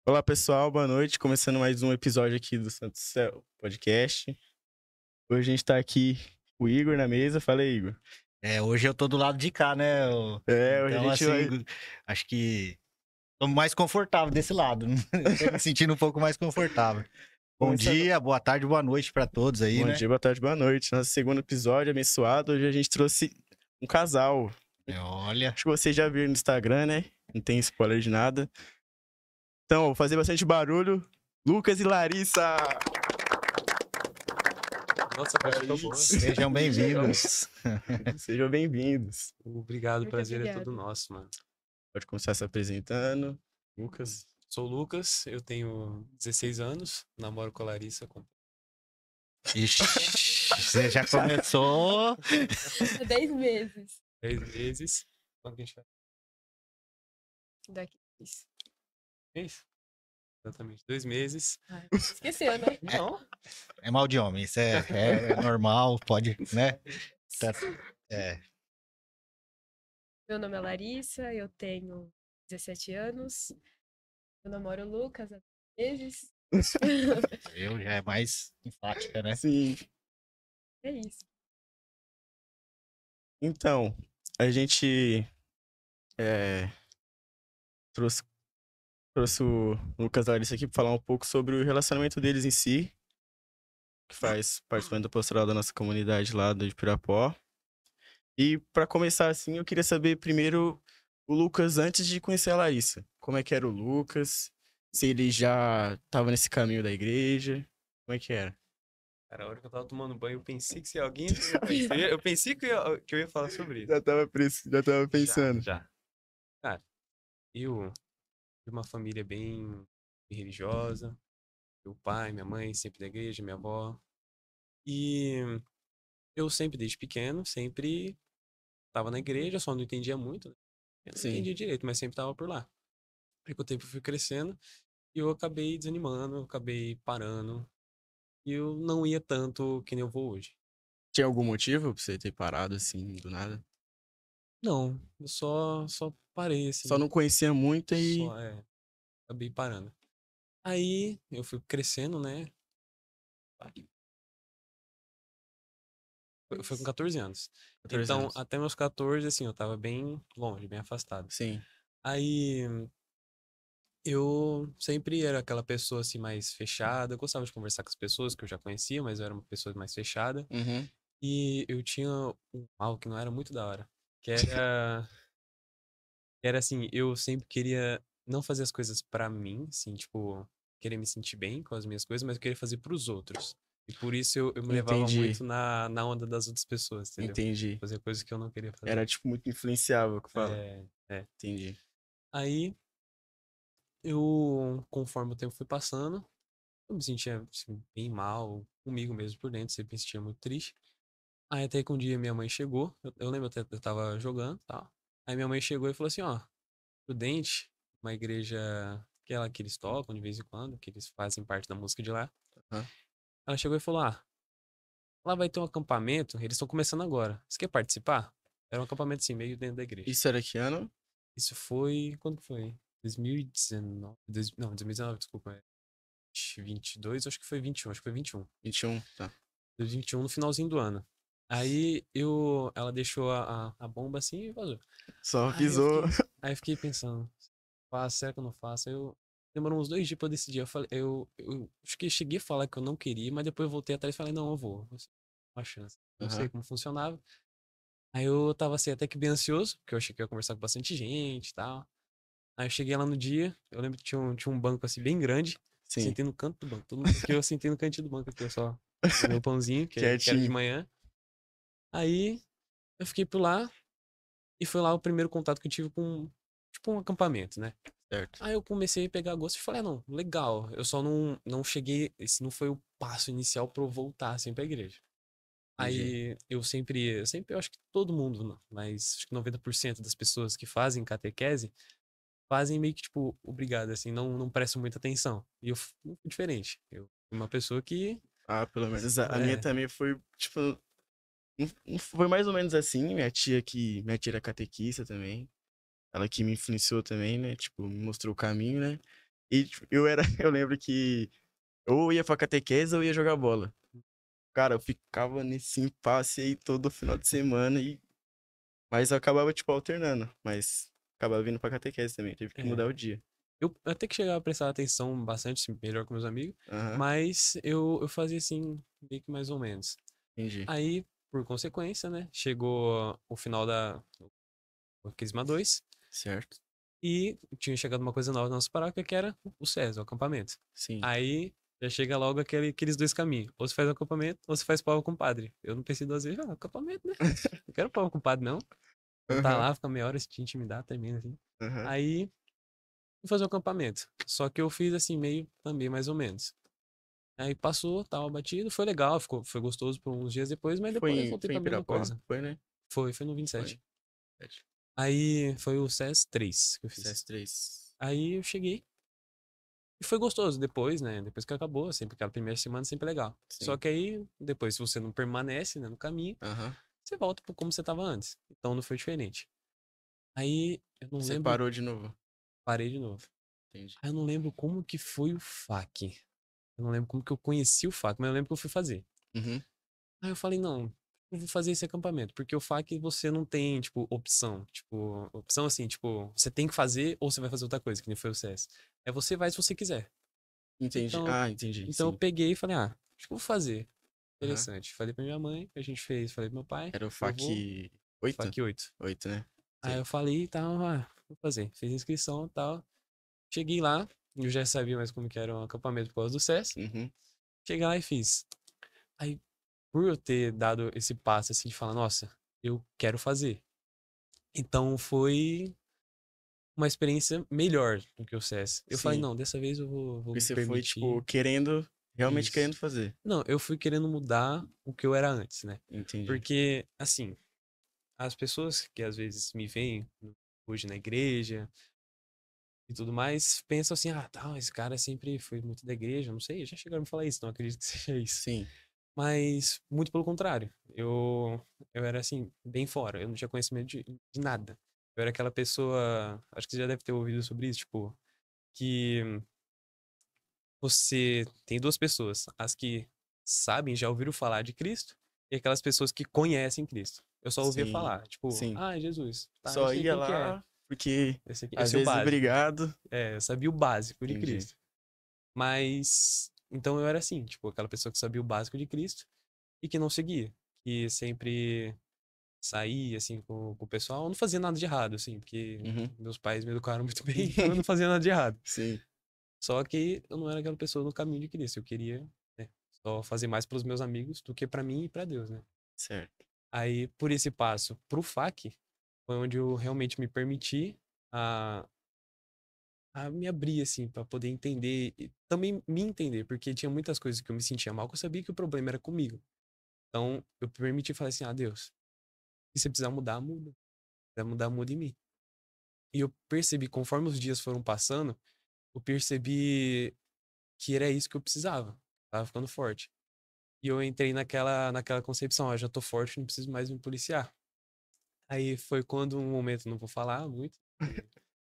Olá, pessoal, boa noite. Começando mais um episódio aqui do Santo Céu Podcast. Hoje a gente tá aqui com o Igor na mesa. Fala aí, Igor. Hoje eu tô do lado de cá, né? Hoje a Então, gente assim, vai. acho que tô mais confortável desse lado. Tô me sentindo um pouco mais confortável. Bom Começando. dia, boa tarde, boa noite pra todos aí, Bom né? dia, boa tarde, boa noite. Nosso segundo episódio abençoado. Hoje a gente trouxe um casal. Olha, Acho que vocês já viram no Instagram, né? Não tem spoiler de nada. Então, vou fazer bastante barulho. Lucas e Larissa! Nossa, a voz É ficou boa. isso. sejam bem-vindos. Sejam bem-vindos. Obrigado, o Muito prazer é obrigada. todo nosso, mano. Pode começar se apresentando. Lucas. Sou o Lucas, eu tenho 16 anos, namoro com a Larissa com Ixi, você já começou. Há 10 meses. 10 meses. Quando que a gente faz? Daqui. Isso. Isso. Exatamente, 2 meses. Ai, esqueceu, né? Não, É mal de homem, isso é normal, pode, né? Tá- é. Meu nome é Larissa, eu tenho 17 anos. Eu namoro o Lucas há 10 meses. Eu já é mais enfática, né? Sim. É isso. Então, a gente trouxe, trouxe o Lucas e a Larissa aqui para falar um pouco sobre o relacionamento deles em si, que faz participando do pastoral da nossa comunidade lá de Pirapó. E para começar assim, eu queria saber primeiro o Lucas antes de conhecer a Larissa. Como é que era o Lucas? Se ele já estava nesse caminho da igreja? Como é que era? cara, a hora que eu tava tomando banho, eu pensei que se alguém ia perguntar isso. Eu pensei que eu ia falar sobre isso. Já tava pensando. Já. Cara, eu de uma família bem religiosa. Meu pai, minha mãe, sempre da igreja, minha avó. E eu sempre, desde pequeno, sempre tava na igreja, só não entendia muito, né? Eu não Sim. entendia direito, mas sempre tava por lá. Aí com o tempo eu fui crescendo e eu acabei desanimando, eu acabei parando. E eu não ia tanto que nem eu vou hoje. Tinha algum motivo pra você ter parado assim do nada? Não, eu só parei Só assim, não conhecia muito e só acabei parando. Aí eu fui crescendo, né? Foi com 14 anos. 14 Então, anos. até meus 14, assim, eu tava bem longe, bem afastado. Sim. Aí eu sempre era aquela pessoa assim mais fechada. Eu gostava de conversar com as pessoas que eu já conhecia, mas eu era uma pessoa mais fechada. Uhum. E eu tinha um mal que não era muito da hora, que era assim, eu sempre queria não fazer as coisas pra mim, assim, tipo, querer me sentir bem com as minhas coisas, mas eu queria fazer pros outros. E por isso eu me levava Entendi. muito na onda das outras pessoas, entendeu? Entendi. Fazer coisas que eu não queria Era, fazer. tipo, muito influenciável que fala. É, é. Entendi. Aí eu, conforme o tempo foi passando, eu me sentia assim, bem mal, comigo mesmo por dentro, sempre me sentia muito triste. Aí até que um dia minha mãe chegou, eu lembro até que eu tava jogando e tal. Aí minha mãe chegou e falou assim, ó, Prudente, uma igreja que eles tocam de vez em quando, que eles fazem parte da música de lá. Hã? Ela chegou e falou, lá vai ter um acampamento, eles estão começando agora. Você quer participar? Era um acampamento assim, meio dentro da igreja. Isso era que ano? Isso foi, quando que foi? 2019, não, 2019, desculpa, 22, acho que foi 21, acho que foi 21. 21, tá. 2021 no finalzinho do ano. Ela deixou a bomba assim e vazou. Só Aí eu avisou. fiquei, aí eu fiquei pensando, faço, será que eu não faço? Aí eu demorou uns 2 dias pra eu decidir. Eu falei, eu acho que cheguei a falar que eu não queria, mas depois eu voltei atrás e falei, não, eu vou. Uma chance. Não sei Aham. como funcionava. Aí eu tava assim, até que bem ansioso, porque eu achei que eu ia conversar com bastante gente e tal. Aí eu cheguei lá no dia, eu lembro que tinha um banco assim bem grande. Sim. Sentei no canto do banco. Todo mundo, aqui eu sentei no cantinho do banco aqui, eu só comi meu pãozinho, que era de Quietinho. manhã. Aí eu fiquei por lá e foi lá o primeiro contato que eu tive com, tipo, um acampamento, né? Certo. Aí eu comecei a pegar gosto e falei, não, legal. Eu só não cheguei, esse não foi o passo inicial pra eu voltar assim pra igreja. Entendi. Aí eu acho que todo mundo, não, mas acho que 90% das pessoas que fazem catequese fazem meio que tipo, obrigado, assim, não prestam muita atenção. E eu fui diferente. Eu fui uma pessoa que, Ah, pelo menos a minha é, também foi, tipo, foi mais ou menos assim. Minha tia era catequista também. Ela que me influenciou também, né? Tipo, me mostrou o caminho, né? E tipo, eu lembro que ou ia pra catequese ou ia jogar bola. Cara, eu ficava nesse impasse aí todo final de semana mas eu acabava, tipo, alternando. Mas acabava vindo pra catequese também, tive que É. mudar o dia. Eu até que chegava a prestar atenção bastante, assim, melhor com meus amigos, Aham, mas eu fazia assim, meio que mais ou menos. entendi. Aí, por consequência, né, chegou o final o Crisma 2 Certo. e tinha chegado uma coisa nova na nossa paróquia que era o SES, o acampamento. Sim. Aí já chega logo aqueles dois caminhos. Ou você faz o acampamento, ou você faz prova com o padre. Eu não pensei duas vezes, acampamento, né? Não quero prova com o padre, não. Vou tá Aham, lá, fica meia hora, se te intimidar, termina assim. aham. Aí fui fazer o acampamento. Só que eu fiz assim, meio também, mais ou menos. Aí passou, tava batido, foi legal, foi gostoso por uns dias depois, mas depois voltei Foi pra em mesma Pirapó? coisa. Foi, né? Foi no Foi. 27. Sete. Aí foi o SES 3 que eu fiz. CS3. Aí eu cheguei e foi gostoso depois, né? Depois que acabou, sempre aquela primeira semana sempre é legal. Só Sim. que aí, depois, se você não permanece, né, no caminho, Aham. você volta pro como você tava antes. Então não foi diferente. Aí eu não Você lembro, parou de novo. parei de novo. Entendi. Aí eu não lembro como que foi o FAQ. Eu não lembro como que eu conheci o FAQ, mas eu lembro que eu fui fazer. Uhum. Aí eu falei, não, eu vou fazer esse acampamento, porque o FAQ você não tem, tipo, opção. Tipo, opção assim, tipo, você tem que fazer ou você vai fazer outra coisa, que nem foi o CS. É você vai se você quiser. Entendi. Então, Ah, entendi. então eu Sim. peguei e falei, acho que eu vou fazer. Aham. Interessante. Falei pra minha mãe, a gente fez, falei pro meu pai, Era o eu vou, FAQ 8? FAQ 8. 8, né? Aí Sei. eu falei, tá, vou fazer. Fiz a inscrição e tal. Cheguei lá, eu já sabia mais como que era um acampamento por causa do SES. Uhum. Cheguei lá e fiz. Aí, por eu ter dado esse passo assim de falar, nossa, eu quero fazer. Então foi uma experiência melhor do que o SES. Eu falei, Sim. não, dessa vez eu vou Porque me você foi, tipo, permitir realmente isso. querendo fazer. Não, eu fui querendo mudar o que eu era antes, né? Entendi. Porque, assim, as pessoas que às vezes me veem hoje na igreja e tudo mais, pensam assim, tá, esse cara sempre foi muito da igreja, não sei, já chegaram a me falar isso, não acredito que seja isso. Sim. Mas, muito pelo contrário, eu era assim, bem fora, eu não tinha conhecimento de nada. Eu era aquela pessoa, acho que você já deve ter ouvido sobre isso, tipo, que você tem duas pessoas, as que sabem, já ouviram falar de Cristo, e aquelas pessoas que conhecem Cristo. Eu só ouvia Sim. falar, tipo, Sim. Jesus, tá, eu Só sei ia quem que é. lá porque, Eu às sei o vezes, básico. obrigado. É, eu sabia o básico de Entendi. Cristo. Mas, então eu era assim, tipo, aquela pessoa que sabia o básico de Cristo e que não seguia. Que sempre saía, assim, com o pessoal, não fazia nada de errado, assim, porque Uhum. meus pais me educaram muito bem, então eu não fazia nada de errado. Sim. Só que eu não era aquela pessoa no caminho de Cristo. Eu queria, né, só fazer mais pelos meus amigos do que pra mim e pra Deus, né? Certo. Aí, por esse passo pro FAQ, foi onde eu realmente me permiti a, a me abrir, assim, pra poder entender e também me entender, porque tinha muitas coisas que eu me sentia mal, que eu sabia que o problema era comigo. Então, eu permiti falar assim, Deus, se você precisar mudar, muda. Se precisar mudar, muda em mim. E eu percebi, conforme os dias foram passando, eu percebi que era isso que eu precisava. Tava ficando forte. E eu entrei naquela concepção, já tô forte, não preciso mais me policiar. Aí foi quando um momento, não vou falar muito,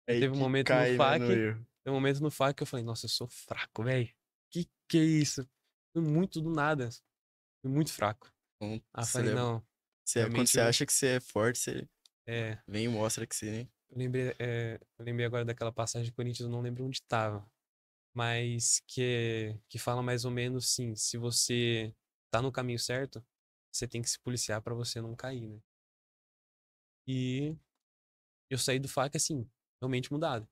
Aí teve um que momento no cai, né, FAQ, no erro. teve um momento no FAQ que eu falei, nossa, eu sou fraco, velho. Que é isso? Foi muito do nada. Foi muito fraco. Então, Aí eu falei, não, quando realmente você acha que você é forte, você é, vem e mostra que você, né? eu lembrei agora daquela passagem de Coríntios, eu não lembro onde tava. Mas que fala mais ou menos assim, se você tá no caminho certo, você tem que se policiar pra você não cair, né? E eu saí do FAQ assim, realmente mudado.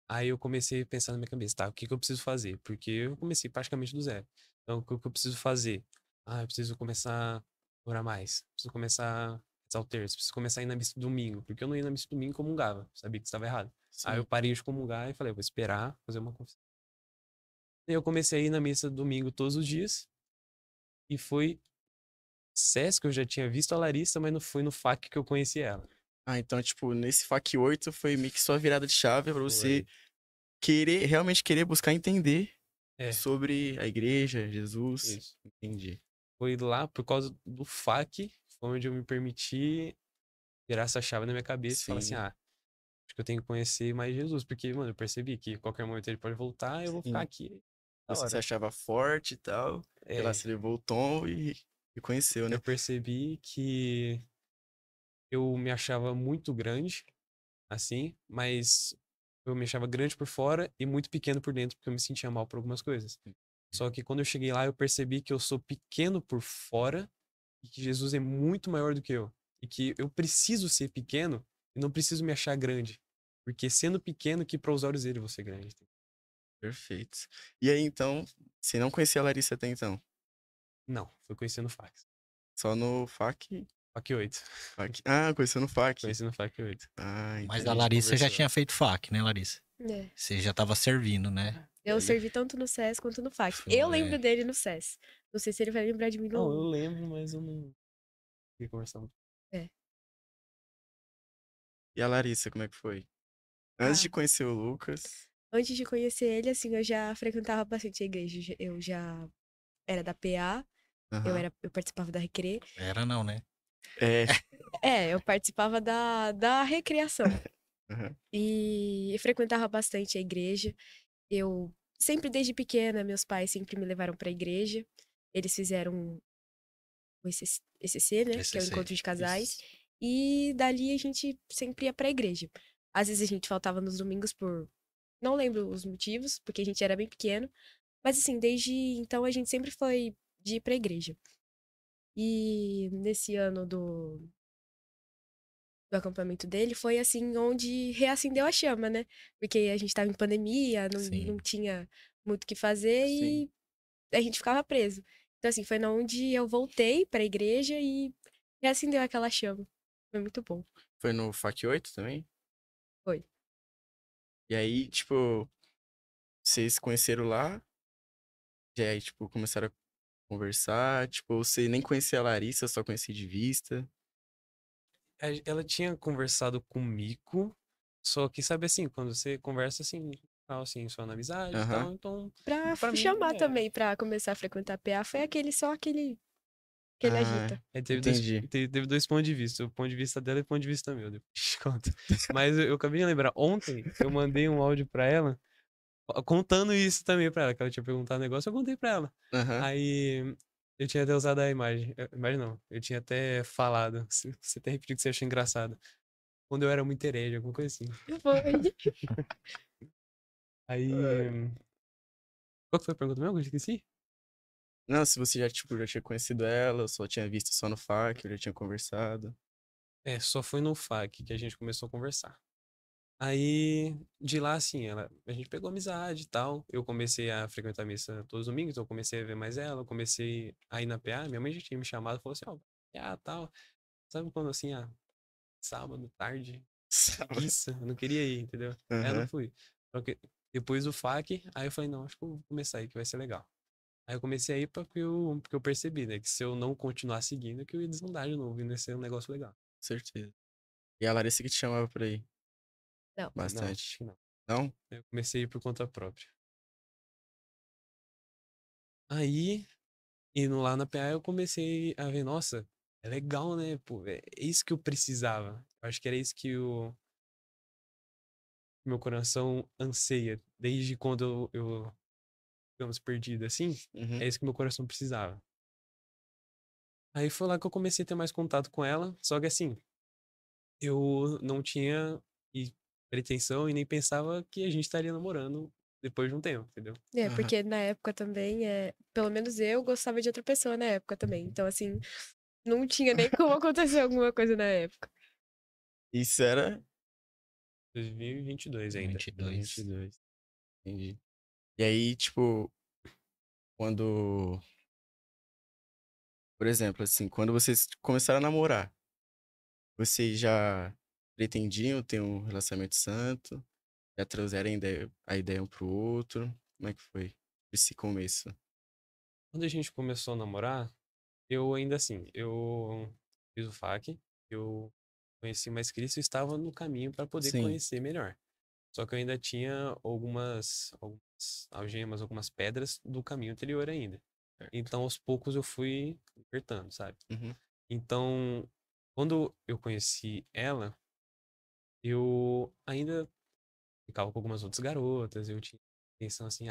Aí eu comecei a pensar na minha cabeça, tá, o que que eu preciso fazer? Porque eu comecei praticamente do zero. Então, o que que eu preciso fazer? Eu preciso começar a orar mais. Preciso começar a rezar o terço. Preciso começar a ir na missa domingo. Porque eu não ia na missa domingo e comungava. Sabia que estava errado. Aí eu Sim. parei de comungar e falei, eu vou esperar fazer uma confissão. E eu comecei a ir na missa domingo todos os dias. E foi SESC que eu já tinha visto a Larissa, mas não foi no FAQ que eu conheci ela. Então, tipo, nesse FAQ 8 foi meio que sua virada de chave pra você Foi. realmente querer buscar entender É, sobre a igreja, Jesus. isso. Entendi. Foi lá por causa do FAQ, foi onde eu me permiti virar essa chave na minha cabeça e falar assim, Sim. Acho que eu tenho que conhecer mais Jesus, porque, mano, eu percebi que a qualquer momento ele pode voltar e eu vou ficar Sim. aqui da Você se hora. achava forte e tal. E lá É, você levou o tom e conheceu, né? eu percebi que eu me achava muito grande, assim, mas eu me achava grande por fora e muito pequeno por dentro, porque eu me sentia mal por algumas coisas. Só que quando eu cheguei lá, eu percebi que eu sou pequeno por fora e que Jesus é muito maior do que eu. E que eu preciso ser pequeno e não preciso me achar grande. Porque sendo pequeno, que para os olhos dele eu vou ser grande. Perfeito. E aí, então, você não conhecia a Larissa até então? Não, foi conhecendo o Fax. Só no FAQ? FAC 8. Ah, conheceu no FAQ. Conheci no FAC 8. Ah, Mas entendi. a A gente Larissa já conversou. tinha feito fac, né, Larissa? É. Você já tava servindo, né? Eu Aí, servi tanto no SES quanto no FAC. Eu lembro É. dele no SES. Não sei se ele vai lembrar de mim Não, eu no. lembro, mas eu não fiquei conversando. É. e a Larissa, como é que foi? Antes de Ah, conhecer o Lucas. antes de conhecer ele, assim, eu já frequentava bastante a igreja. Eu já era da PA, Aham. eu participava da Recre. Era não, né? É. É, eu participava da recreação. Aham. E frequentava bastante a igreja. Eu sempre, desde pequena, meus pais sempre me levaram pra igreja. Eles fizeram o ECC, né? Que é o ECC. encontro de casais. Isso. E dali a gente sempre ia pra igreja. Às vezes a gente faltava nos domingos por. Não lembro os motivos, porque a gente era bem pequeno. Mas assim, desde então a gente sempre foi de ir pra igreja. E nesse ano do acampamento dele foi assim onde reacendeu a chama, né? Porque a gente tava em pandemia, não Sim. tinha muito o que fazer Sim. e a gente ficava preso. Então, assim, foi na onde eu voltei pra igreja e reacendeu aquela chama. Foi muito bom. Foi no FAQ 8 também? Foi. E aí, tipo, vocês se conheceram lá? E aí, tipo, começaram a conversar? Tipo, você nem conhecia a Larissa, só conhecia de vista? Ela tinha conversado comigo, só que, sabe assim, quando você conversa assim, tal, assim, só na amizade e Aham. tal, então, Pra pra mim, chamar também, pra começar a frequentar a PA, foi aquele que ele Ah, agita. entendi. teve dois pontos de vista, o ponto de vista dela e o ponto de vista meu, depois te conto. Mas eu acabei de lembrar, ontem eu mandei um áudio pra ela, contando isso também pra ela, que ela tinha perguntado um negócio, eu contei pra ela. Aham. Aí eu tinha até usado a imagem. Imagem não, eu tinha até falado. Você até repetiu que você achou engraçado. Quando eu era muito herege, alguma coisa assim. Foi. Aí. Qual que foi a pergunta mesmo? Eu esqueci? Não, se você já, tipo, já tinha conhecido ela, só tinha visto só no FAQ, já tinha conversado. É, só foi no FAQ que a gente começou a conversar. Aí, de lá, assim, a gente pegou amizade e tal. Eu comecei a frequentar a missa todos os domingos, então eu comecei a ver mais ela. Eu comecei a ir na PA. Minha mãe já tinha me chamado e falou assim: ó, PA tal. Sabe quando assim, sábado, tarde, Sabe? preguiça, eu não queria ir, entendeu? Aí eu não Aham. fui. Só que depois do FAQ, aí eu falei, não, acho que eu vou começar aí, que vai ser legal. Aí eu comecei aí porque eu percebi, né, que se eu não continuar seguindo, que eu ia desandar de novo, e não ia ser um negócio legal. Certeza. E a Larissa que te chamava por aí? Não. Não, acho Bastante. que não. Não? Eu comecei por conta própria. Aí, indo lá na PA, eu comecei a ver, nossa, é legal, né? Pô, é isso que eu precisava. Eu acho que era isso que o meu coração anseia. Desde quando eu digamos, perdido assim, Uhum. é isso que meu coração precisava. Aí foi lá que eu comecei a ter mais contato com ela, só que assim, eu não tinha pretensão e nem pensava que a gente estaria namorando depois de um tempo, entendeu? É, Aham. porque na época também, pelo menos eu gostava de outra pessoa na época também. Então, assim, não tinha nem como acontecer alguma coisa na época. Isso era 2022 ainda. 22. 22. Entendi. E aí, tipo, quando. Por exemplo, assim, quando vocês começaram a namorar, vocês já pretendiam ter um relacionamento santo? Já trouxeram a ideia um pro outro? Como é que foi esse começo? Quando a gente começou a namorar, eu ainda assim, eu fiz o FAQ, eu conheci mais Cristo e estava no caminho para poder Sim. conhecer melhor. Só que eu ainda tinha algumas algemas, algumas pedras do caminho anterior ainda. Certo. Então, aos poucos, eu fui apertando, sabe? Uhum. Então, quando eu conheci ela, eu ainda ficava com algumas outras garotas, eu tinha intenção assim,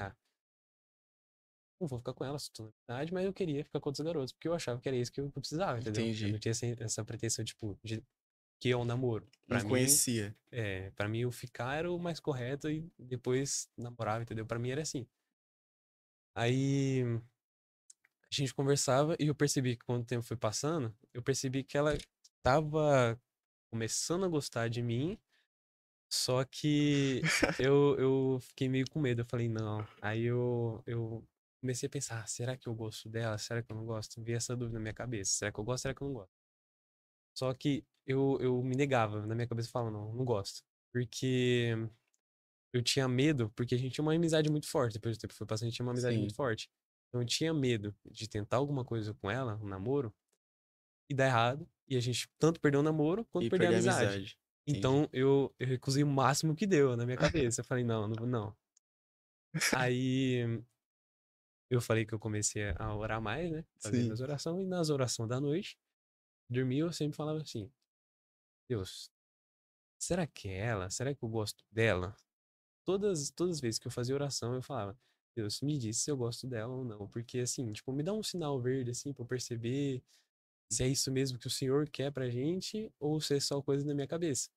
não vou ficar com elas, tô na idade, mas eu queria ficar com outros garotos, porque eu achava que era isso que eu precisava, entendeu? Eu não Entendi. tinha essa pretensão, tipo, de que é um namoro. Não Pra mim, conhecia. pra mim o ficar era o mais correto e depois namorava, entendeu? Pra mim era assim. Aí a gente conversava e eu percebi que quando o tempo foi passando, eu percebi que ela tava começando a gostar de mim, só que eu fiquei meio com medo. Eu falei, não. Aí eu comecei a pensar, será que eu gosto dela? Será que eu não gosto? Vi essa dúvida na minha cabeça. Será que eu gosto? Será que eu não gosto? Só que eu me negava. Na minha cabeça eu falava, não, não gosto. Porque eu tinha medo, porque a gente tinha uma amizade muito forte. Depois do tempo que foi passando, a gente tinha uma amizade muito Sim. forte. Então eu tinha medo de tentar alguma coisa com ela, um namoro, e dar errado. E a gente tanto perder o namoro, quanto E perder a perder a amizade. amizade. Entendi. Então eu recusei o máximo que deu na minha cabeça. Eu falei, não, não, não. Aí eu falei que eu comecei a orar mais, né? Fazer Sim. minhas orações. E nas orações da noite, dormir, eu sempre falava assim: Deus, será que é ela? Será que eu gosto dela? Todas as vezes que eu fazia oração, eu falava: Deus, me diz se eu gosto dela ou não. Porque assim, tipo, me dá um sinal verde, assim, pra eu perceber se é isso mesmo que o Senhor quer pra gente ou se é só coisa na minha cabeça.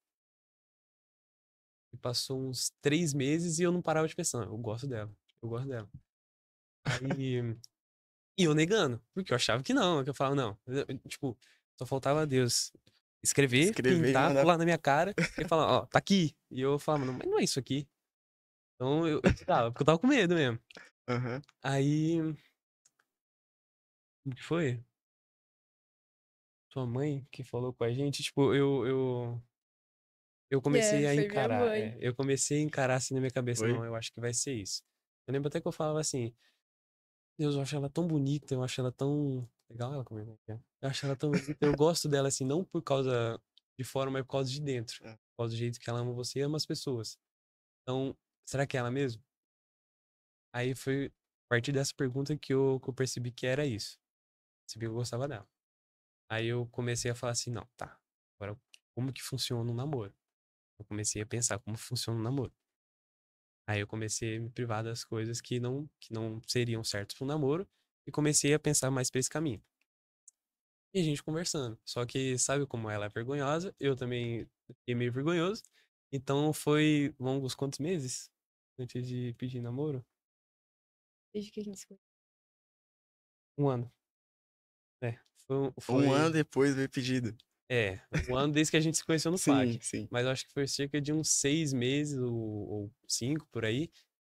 E passou uns 3 meses e eu não parava de pensar, eu gosto dela, eu gosto dela. Aí, e eu negando, porque eu achava que não, que eu falava, não. Tipo, só faltava Deus escrever, Escrever e pintar, mandar. colar na minha cara e falar, ó, tá aqui. E eu falava, não, mas não é isso aqui. Então eu tava, porque eu tava com medo mesmo. Aham. Aí, o que foi? Sua mãe que falou com a gente, tipo, eu comecei a Foi minha encarar, mãe. eu comecei a encarar assim na minha cabeça, Foi? não, eu acho que vai ser isso. Eu lembro até que eu falava assim, Deus, eu acho ela tão bonita, eu acho ela tão legal ela comigo, né? Eu acho ela tão bonita, eu gosto dela assim, não por causa de fora, mas por causa de dentro. É. Por causa do jeito que ela ama você e ama as pessoas. Então, será que é ela mesmo? Aí foi a partir dessa pergunta que eu percebi que era isso. Percebi que eu gostava dela. Aí eu comecei a falar assim, não, tá. Agora, como que funciona um namoro? Eu comecei a pensar como funciona um namoro. Aí eu comecei a me privar das coisas que não seriam certas para um namoro e comecei a pensar mais para esse caminho. E a gente conversando. Só que sabe como ela é vergonhosa? Eu também fiquei meio vergonhoso. Então foi longos quantos meses antes de pedir namoro? Desde que a gente se conheceu. 1 ano. É, Um ano foi, depois veio pedido. 1 ano desde que a gente se conheceu no Sim, FAQ. sim. Mas eu acho que foi cerca de uns 6 meses ou 5 por aí.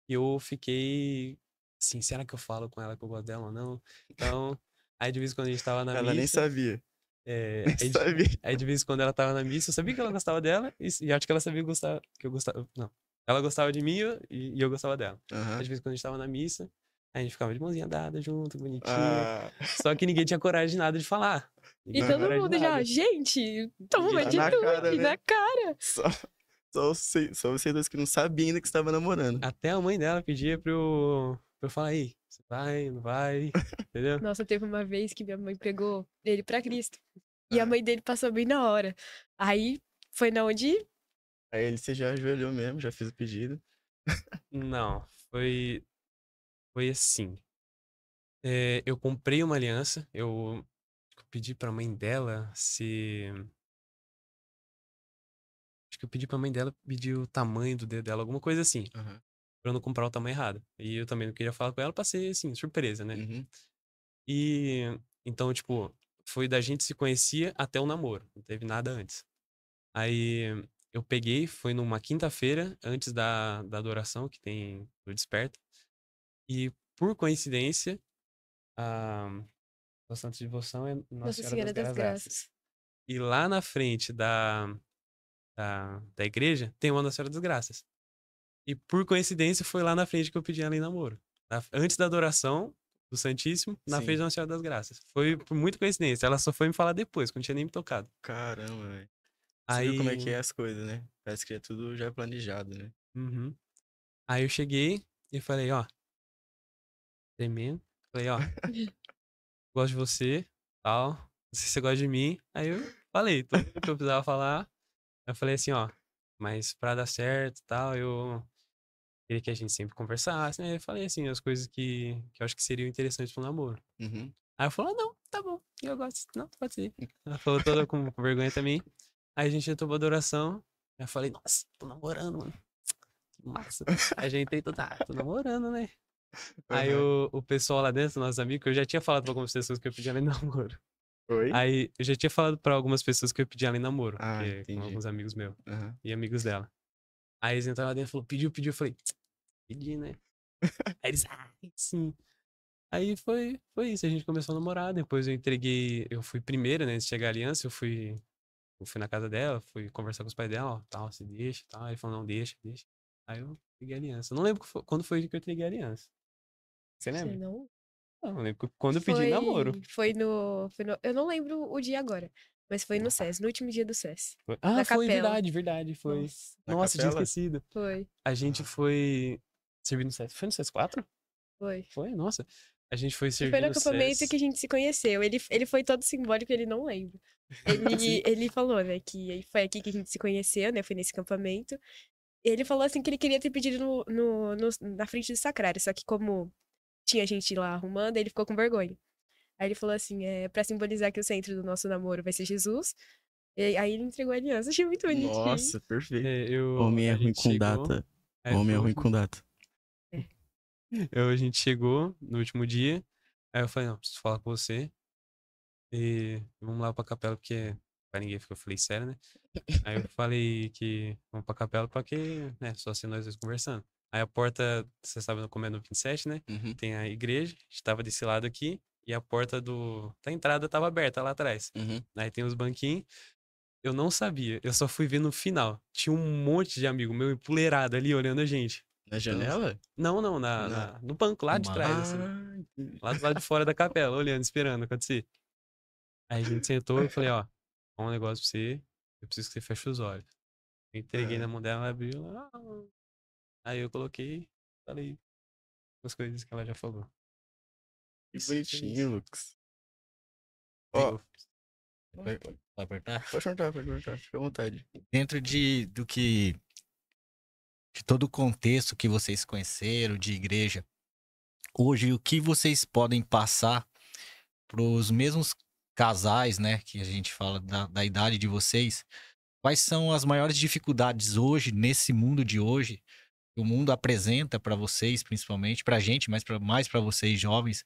E eu fiquei assim, será que eu falo com ela que eu gosto dela ou não? Então, aí de vez em quando a gente tava na Ela nem missa. sabia. É, Nem sabia. aí de vez em quando ela tava na missa, eu sabia que ela gostava dela e acho que ela sabia que eu gostava. Não. Ela gostava de mim e eu gostava dela. Aí Aham. de vez em quando a gente tava na missa, a gente ficava de mãozinha dada junto, bonitinho. Ah, Só que ninguém tinha coragem de nada de falar. E Ninguém tinha todo aham. coragem de mundo já, nada. gente, toma uma Já na cara, atitude, na né? cara. Só vocês dois que não sabiam ainda que estava namorando. Até a mãe dela pedia pra eu falar aí, você vai, não vai, entendeu? Nossa, teve uma vez que minha mãe pegou ele pra Cristo. E a Ah. mãe dele passou bem na hora. Aí foi na onde. Aí ele se já ajoelhou mesmo, já fez o pedido. Não, foi assim. Eu comprei uma aliança, eu pedi pra mãe dela se. Acho que eu pedi pra mãe dela pedir o tamanho do dedo dela, alguma coisa assim, Aham. pra eu não comprar o tamanho errado. E eu também não queria falar com ela pra ser, assim, surpresa, né? Uhum. E então, tipo, foi da gente se conhecia até o namoro, não teve nada antes. Aí eu peguei, foi numa quinta-feira, antes da adoração que tem no Desperta, e por coincidência, a Santa Devoção é Nossa Nossa Senhora das Senhora das Graças. Graças. E lá na frente da igreja tem uma Nossa Senhora das Graças. E por coincidência foi lá na frente que eu pedi ela em namoro. Antes da adoração do Santíssimo, na frente Sim. da Nossa Senhora das Graças. Foi por muita coincidência. Ela só foi me falar depois, quando tinha nem me tocado. Caramba, velho. Você viu como é que Aí. é as coisas, né? Parece que é tudo já planejado, né? Uhum. Aí eu cheguei e falei, ó, tremendo. Falei, ó, gosto de você, tal. Não sei se você gosta de mim. Aí eu falei tudo que eu precisava falar. Aí eu falei assim, ó, Mas pra dar certo e tal, eu queria que a gente sempre conversasse, né? Eu falei assim, as coisas que eu acho que seriam interessantes pro namoro. Uhum. Aí ela falou, não, tá bom, eu gosto. Não, pode ser. Ela falou toda com vergonha também. Aí a gente entrou pra adoração. Aí eu falei, nossa, tô namorando, mano. Que massa. Aí a gente entrei toda, tô namorando, né? Aí Aham. o pessoal lá dentro, nossos amigos, eu já tinha falado pra algumas pessoas que eu pedia ela em namoro. Oi? Aí eu já tinha falado pra algumas pessoas que eu pedia ela em namoro, Ah, que com entendi. alguns amigos meus Aham. e amigos dela. Aí eles entraram lá dentro e falaram, pediu, pediu. Eu falei, pedi, né? Aí eles, sim. Aí foi isso, a gente começou a namorar, depois eu entreguei, eu fui primeiro, né, antes de chegar a aliança, eu fui na casa dela, fui conversar com os pais dela, ó, tal, se deixa, tal. Aí ele falou, não, deixa, deixa. Aí eu peguei a aliança. Eu não lembro quando foi que eu entreguei a aliança. Você Você lembra? não? Não, eu lembro quando eu pedi namoro. Foi no. Eu não lembro o dia agora, mas foi no SES, no último dia do SES. Ah, Na foi, capela. verdade, verdade, foi. Nossa, Na Nossa, tinha capela? esquecido. foi, A gente Ah. foi servir no SES. Foi no SES 4? foi. Foi, nossa. A gente foi E foi servir no no acampamento que a SES. gente se conheceu. Ele foi todo simbólico, ele não lembra. Ele falou, né, que foi aqui que a gente se conheceu, né, foi nesse acampamento. Ele falou assim que ele queria ter pedido na frente do sacrário, só que como tinha gente lá arrumando, ele ficou com vergonha. Aí ele falou assim, pra simbolizar que o centro do nosso namoro vai ser Jesus. E aí ele entregou a aliança. Achei muito bonitinho. Nossa, perfeito. É, Homem é a ruim gente com chegou. data. Aí Homem é ruim falou, com data. a gente chegou no último dia. Aí eu falei, não, preciso falar com você. E vamos lá pra capela, porque pra ninguém ficou, eu falei, sério, né? Aí eu falei que vamos pra capela porque, né, só assim nós dois conversando. Aí a porta, você sabe como é no 27, né? Uhum. Tem a igreja, a gente tava desse lado aqui, e a porta da entrada tava aberta lá atrás. Uhum. Aí tem os banquinhos. Eu não sabia, eu só fui ver no final. Tinha um monte de amigo meu empoleirado ali olhando a gente. Na Então, janela? não, Na... no banco lá No de banco. trás, assim. Ah, entendi. Lá do lado de fora da capela, olhando, esperando acontecer. Aí a gente sentou e falei, ó, um negócio pra você, eu preciso que você feche os olhos. Eu entreguei na Ah, mão dela, ela abriu, ela, aí eu coloquei, falei as coisas que ela já falou. que Isso, foi bonitinho, isso. Lucas. Ó, Ficou- Vai apertar? pode perguntar, fica à vontade. Dentro do que. De todo o contexto que vocês conheceram, de igreja, hoje o que vocês podem passar para os mesmos casais, né? Que a gente fala da idade de vocês. Quais são as maiores dificuldades hoje, nesse mundo de hoje, que o mundo apresenta para vocês, principalmente, para a gente, mas mais para vocês jovens?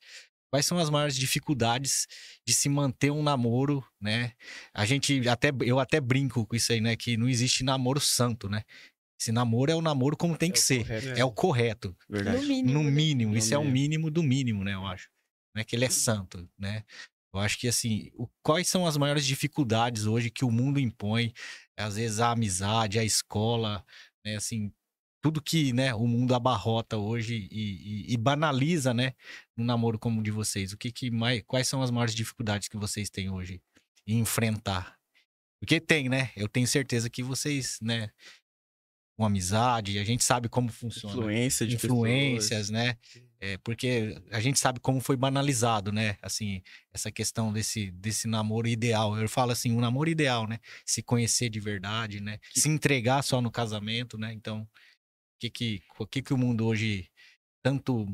Quais são as maiores dificuldades de se manter um namoro, né? Eu até brinco com isso aí, né? Que não existe namoro santo, né? Esse namoro é o namoro como tem É que o ser. correto. É o correto. No Verdade. mínimo, No né? mínimo. No Isso é o mínimo. mínimo do mínimo, né? Eu acho. Não é que ele é santo, né? Eu acho que, assim, quais são as maiores dificuldades hoje que o mundo impõe? Às vezes a amizade, a escola, né? Assim, tudo que, né, o mundo abarrota hoje e banaliza, né? No namoro como o de vocês. Quais são as maiores dificuldades que vocês têm hoje em enfrentar? Porque tem, né? Eu tenho certeza que vocês, né? Com amizade, a gente sabe como funciona. Influência de Influências, pessoas. né? Porque a gente sabe como foi banalizado, né? Assim, essa questão desse namoro ideal. Eu falo assim, um namoro ideal, né? Se conhecer de verdade, né? Se entregar só no casamento, né? Então, o que o mundo hoje tanto,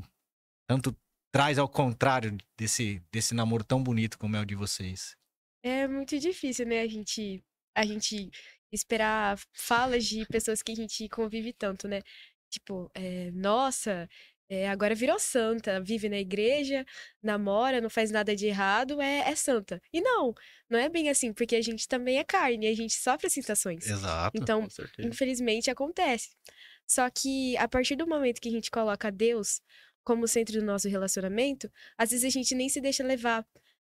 tanto traz ao contrário desse namoro tão bonito como é o de vocês? É muito difícil, né, a gente esperar falas de pessoas que a gente convive tanto, né? Tipo, nossa, agora virou santa, vive na igreja, namora, não faz nada de errado, é santa. E não é bem assim, porque a gente também é carne, a gente sofre sensações. Exato. Então, Com certeza. infelizmente, acontece. Só que a partir do momento que a gente coloca Deus como centro do nosso relacionamento, às vezes a gente nem se deixa levar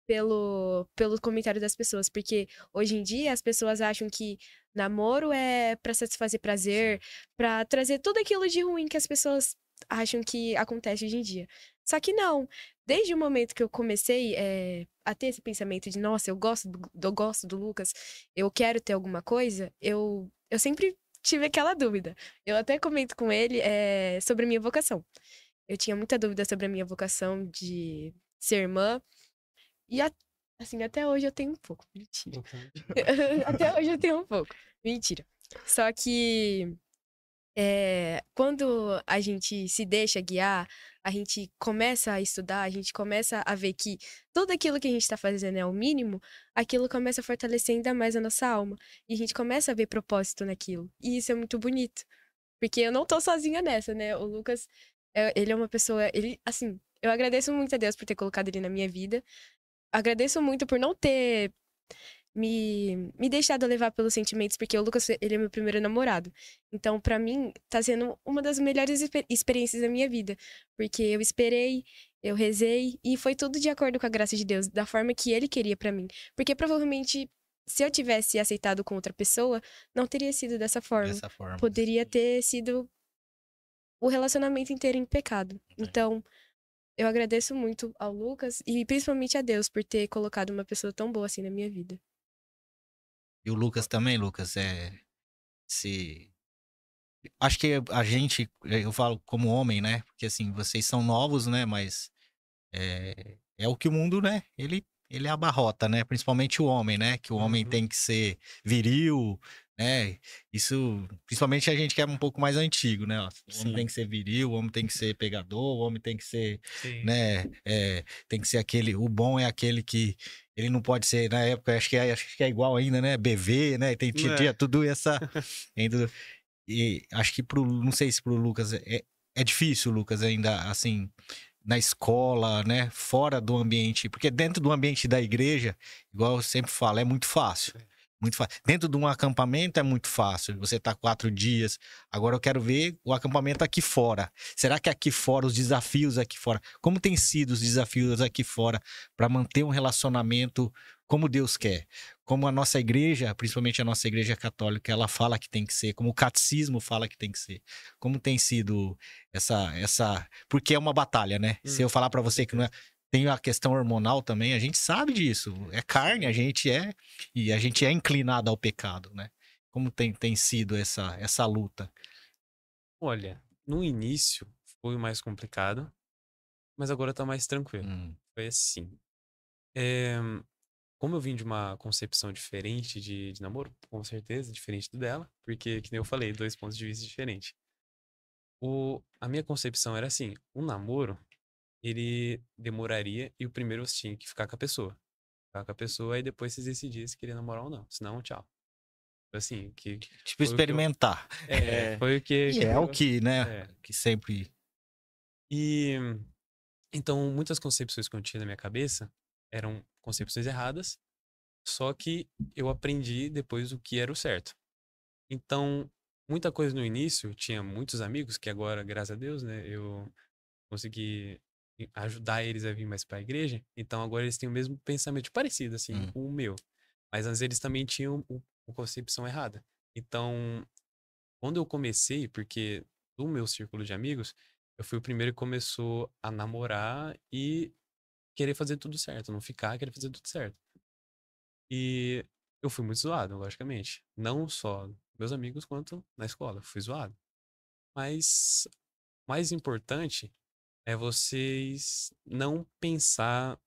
pelo comentário das pessoas, porque hoje em dia as pessoas acham que namoro é pra satisfazer prazer, pra trazer tudo aquilo de ruim que as pessoas acham que acontece hoje em dia. Só que não. Desde o momento que eu comecei a ter esse pensamento de, nossa, eu gosto do Lucas, eu quero ter alguma coisa, eu sempre tive aquela dúvida. Eu até comento com ele sobre a minha vocação. Eu tinha muita dúvida sobre a minha vocação de ser irmã. E assim, até hoje eu tenho um pouco. Mentira. Até hoje eu tenho um pouco. Mentira. Só que quando a gente se deixa guiar, a gente começa a estudar, a gente começa a ver que tudo aquilo que a gente tá fazendo é o mínimo, aquilo começa a fortalecer ainda mais a nossa alma. E a gente começa a ver propósito naquilo. E isso é muito bonito. Porque eu não tô sozinha nessa, né? O Lucas, ele é uma pessoa. Ele, assim, eu agradeço muito a Deus por ter colocado ele na minha vida. Agradeço muito por não ter me deixado levar pelos sentimentos, porque o Lucas, ele é meu primeiro namorado. Então, pra mim, tá sendo uma das melhores experiências da minha vida. Porque eu esperei, eu rezei, e foi tudo de acordo com a graça de Deus, da forma que ele queria pra mim. Porque provavelmente, se eu tivesse aceitado com outra pessoa, não teria sido dessa forma. Dessa forma. Poderia ter sido o relacionamento inteiro em pecado. Então, eu agradeço muito ao Lucas e principalmente a Deus por ter colocado uma pessoa tão boa assim na minha vida. E o Lucas também, Lucas, se acho que a gente, eu falo como homem, né? Porque assim, vocês são novos, né? Mas é o que o mundo, né? Ele abarrota, né? Principalmente o homem, né? Que o homem Uhum. tem que ser viril, né? Isso, principalmente a gente que é um pouco mais antigo, né? O homem Sim. tem que ser viril, o homem tem que ser pegador, o homem tem que ser, Sim. né? Tem que ser aquele, o bom é aquele que ele não pode ser, na época, acho que é igual ainda, né? BV, né? Tinha tudo essa. Ainda, e acho que não sei se pro Lucas é difícil, Lucas, ainda assim, na escola, né? Fora do ambiente, porque dentro do ambiente da igreja, igual eu sempre falo, é muito fácil. Muito fácil. Dentro de um acampamento é muito fácil. Você tá 4 dias. Agora eu quero ver o acampamento aqui fora. Será que aqui fora, os desafios aqui fora, como tem sido os desafios aqui fora para manter um relacionamento como Deus quer? Como a nossa igreja, principalmente a nossa igreja católica, ela fala que tem que ser, como o catecismo fala que tem que ser. Como tem sido porque é uma batalha, né? Se eu falar para Com você que não é, certeza. tem a questão hormonal também, a gente sabe disso. É carne, a gente é inclinado ao pecado, né? Como tem sido essa luta? Olha, no início foi mais complicado, mas agora tá mais tranquilo. Hum, Foi assim. eh, Como eu vim de uma concepção diferente de namoro, com certeza, diferente do dela, porque, que nem eu falei, 2 pontos de vista diferentes. A minha concepção era assim: o namoro, ele demoraria e o primeiro você tinha que ficar com a pessoa. Ficar com a pessoa e depois vocês decidirem se queria namorar ou não. Senão, tchau. Assim, que tipo, foi o que eu. experimentar. É. Foi o que E é o eu. que, né? É. Que sempre. E então, muitas concepções que eu tinha na minha cabeça eram concepções erradas, só que eu aprendi depois o que era o certo. Então, muita coisa no início, eu tinha muitos amigos que agora, graças a Deus, né, eu consegui ajudar eles a vir mais para a igreja. Então, agora eles têm o mesmo pensamento parecido assim Hum. com o meu. Mas antes eles também tinham a concepção errada. Então, quando eu comecei, porque do meu círculo de amigos, eu fui o primeiro que começou a namorar e querer fazer tudo certo, não ficar, querer fazer tudo certo. E eu fui muito zoado, logicamente. Não só meus amigos, quanto na escola. Fui zoado. Mas mais importante é vocês não pensar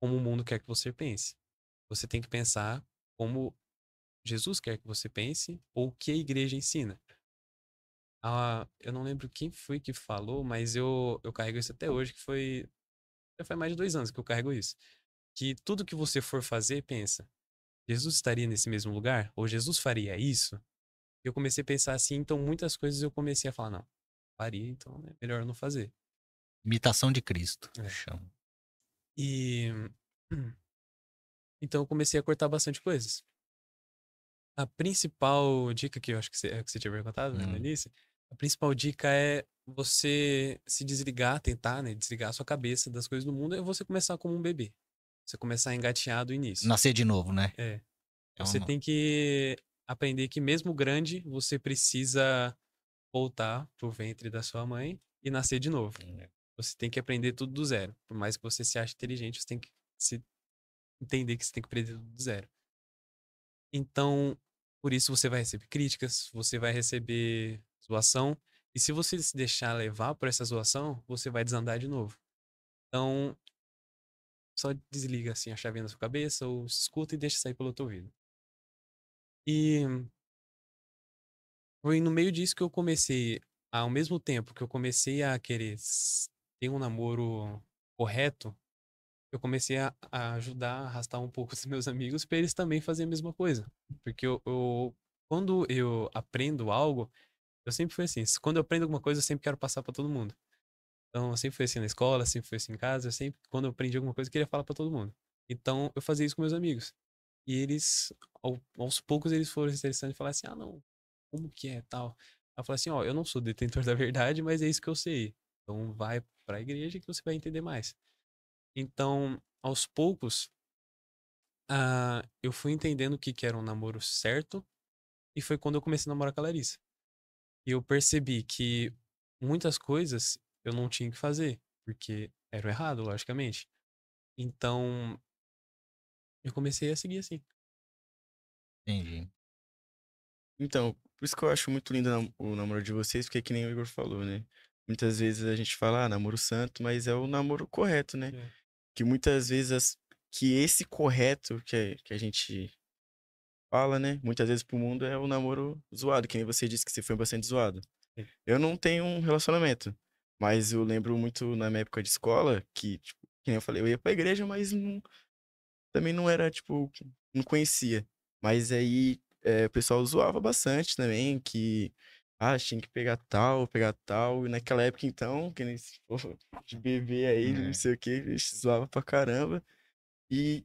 como o mundo quer que você pense. Você tem que pensar como Jesus quer que você pense ou o que a igreja ensina. Eu não lembro quem foi que falou, mas eu carrego isso até hoje, que foi. Já faz mais de 2 anos que eu carrego isso. Que tudo que você for fazer, pensa. Jesus estaria nesse mesmo lugar? Ou Jesus faria isso? Eu comecei a pensar assim, então muitas coisas eu comecei a falar, não, faria, então é melhor eu não fazer. Imitação de Cristo. É. Chama. E então eu comecei a cortar bastante coisas. A principal dica que eu acho que você tinha perguntado, né, no Hum. início, a principal dica é você se desligar, tentar, né, desligar a sua cabeça das coisas do mundo, é você começar como um bebê. Você começar a engatinhar do início. Nascer de novo, né? É. É Você uma... tem que aprender que mesmo grande, você precisa voltar pro ventre da sua mãe e nascer de novo. Você tem que aprender tudo do zero. Por mais que você se ache inteligente, você tem que se entender que você tem que aprender tudo do zero. Então, por isso você vai receber críticas, você vai receber zoação. E se você se deixar levar por essa zoação, você vai desandar de novo. Então, só desliga assim a chavinha da sua cabeça ou se escuta e deixa sair pelo teu ouvido. E Foi no meio disso que eu comecei, ao mesmo tempo que eu comecei a querer ter um namoro correto, eu comecei a ajudar, a arrastar um pouco os meus amigos pra eles também fazerem a mesma coisa. Porque quando eu aprendo algo, eu sempre fui assim. Quando eu aprendo alguma coisa, eu sempre quero passar pra todo mundo. Então, eu sempre fui assim na escola, sempre fui assim em casa. Eu sempre, quando eu aprendi alguma coisa, eu queria falar pra todo mundo. Então, eu fazia isso com meus amigos. E eles, aos poucos, eles foram se interessando e falaram assim: ah, não, como que é tal? Aí eu falei assim: ó, eu não sou detentor da verdade, mas é isso que eu sei. Então, vai pra igreja que você vai entender mais. Então, aos poucos, eu fui entendendo o que que era um namoro certo. E foi quando eu comecei a namorar com a Larissa. E eu percebi que muitas coisas eu não tinha que fazer, porque era o errado, logicamente. Então, eu comecei a seguir assim. Entendi. Então, por isso que eu acho muito lindo o namoro de vocês, porque é que nem o Igor falou, né? Muitas vezes a gente fala, namoro santo, mas é o namoro correto, né? É. Que muitas vezes que esse correto que a gente fala, né? Muitas vezes pro mundo é o namoro zoado, que nem você disse que você foi bastante zoado. Sim. Eu não tenho um relacionamento, mas eu lembro muito na minha época de escola que, tipo, que nem eu falei, eu ia pra igreja, mas também não era, tipo, não conhecia. Mas aí o pessoal zoava bastante também, que, tinha que pegar tal. E naquela época, então, que nem se for de bebê aí, não É. sei o que, eles zoava pra caramba. E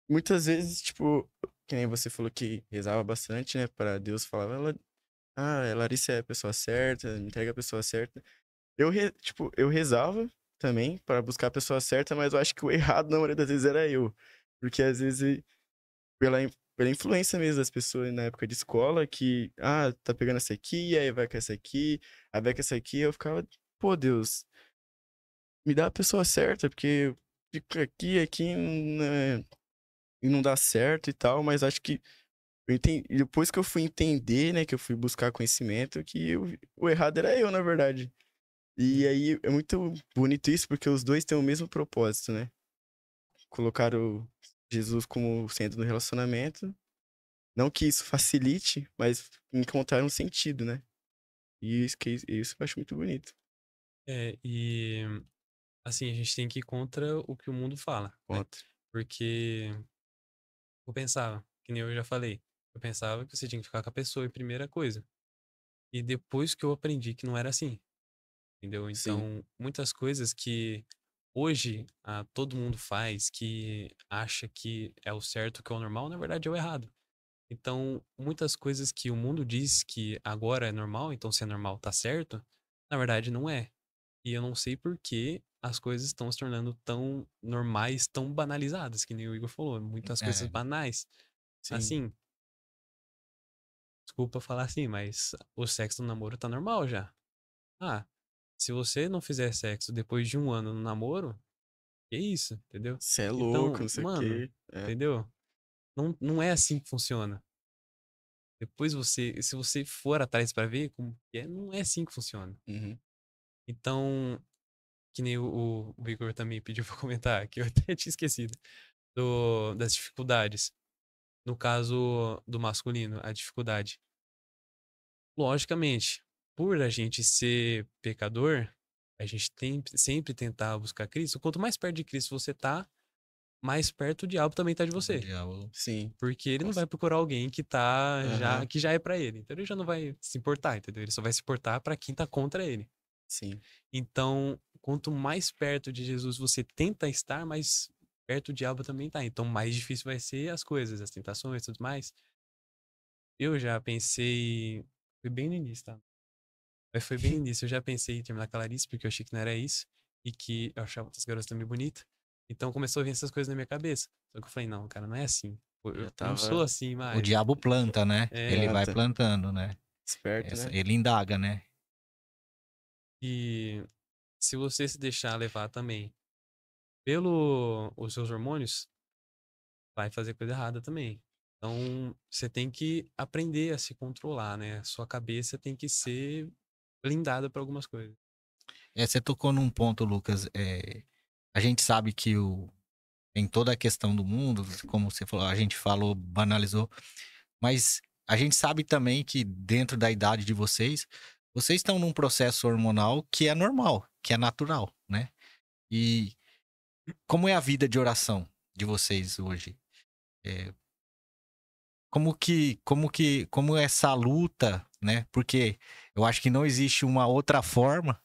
muitas vezes, tipo, que nem você falou que rezava bastante, né, pra Deus, falava, Larissa é a pessoa certa, me entrega a pessoa certa. Tipo, eu rezava também para buscar a pessoa certa, mas eu acho que o errado na maioria das vezes era eu. Porque às vezes, pela influência mesmo das pessoas na época de escola, que, tá pegando essa aqui, aí vai com essa aqui, aí vai com essa aqui, eu ficava, pô, Deus, me dá a pessoa certa, porque fica aqui, né, e não dá certo e tal, mas acho que depois que eu fui entender, né, que eu fui buscar conhecimento, que o errado era eu, na verdade. E aí é muito bonito isso, porque os dois têm o mesmo propósito, né? Colocaram Jesus como sendo no relacionamento. Não que isso facilite, mas encontrar um sentido, né? E isso eu acho muito bonito. E assim, a gente tem que ir contra o que o mundo fala, né? Conta. Porque eu pensava, que nem eu já falei, eu pensava que você tinha que ficar com a pessoa em primeira coisa. E depois que eu aprendi que não era assim, entendeu? Sim. Então, muitas coisas que hoje todo mundo faz, que acha que é o certo, que é o normal, na verdade é o errado. Então, muitas coisas que o mundo diz que agora é normal, então se é normal tá certo, na verdade não é. E eu não sei por que as coisas estão se tornando tão normais, tão banalizadas, que nem o Igor falou, muitas coisas É, banais. Sim. Assim, desculpa falar assim, mas o sexo no namoro tá normal já. Ah, se você não fizer sexo depois de um ano no namoro, que isso, entendeu? Você é louco, Então, não sei o mano, quê. É. entendeu? Não é assim que funciona. Depois se você for atrás pra ver como que é, não é assim que funciona. Uhum. Então, que nem o Igor também pediu pra comentar, que eu até tinha esquecido, das dificuldades. No caso do masculino, a dificuldade. Logicamente, por a gente ser pecador, a gente tem sempre tentar buscar Cristo. Quanto mais perto de Cristo você tá, mais perto o diabo também tá de o você. diabo. Sim. Porque ele não Nossa. vai procurar alguém que tá Aham. que já é pra ele. Então ele já não vai se importar, entendeu? Ele só vai se importar pra quem tá contra ele. Sim. Então, quanto mais perto de Jesus você tenta estar, mais perto o diabo também tá. Então, mais difícil vai ser as coisas, as tentações e tudo mais. Eu já pensei. Foi bem no início, tá? Mas foi bem no início. Eu já pensei em terminar com a Larissa, porque eu achei que não era isso. E que eu achava outras garotas também bonitas. Então começou a vir essas coisas na minha cabeça. Só que eu falei, não, cara, não é assim. Pô, Já eu não sou tava assim O mais. diabo planta, né? Ele É. vai planta. plantando, né? Esperto, né? Ele indaga, né? E se você se deixar levar também pelo os seus hormônios, vai fazer coisa errada também. Então, você tem que aprender a se controlar, né? Sua cabeça tem que ser blindada para algumas coisas. Você tocou num ponto, Lucas. A gente sabe que em toda a questão do mundo, como você falou, a gente falou, banalizou, mas a gente sabe também que dentro da idade de vocês, vocês estão num processo hormonal que é normal, que é natural, né? E como é a vida de oração de vocês hoje? É, como é essa luta, né? Porque eu acho que não existe uma outra forma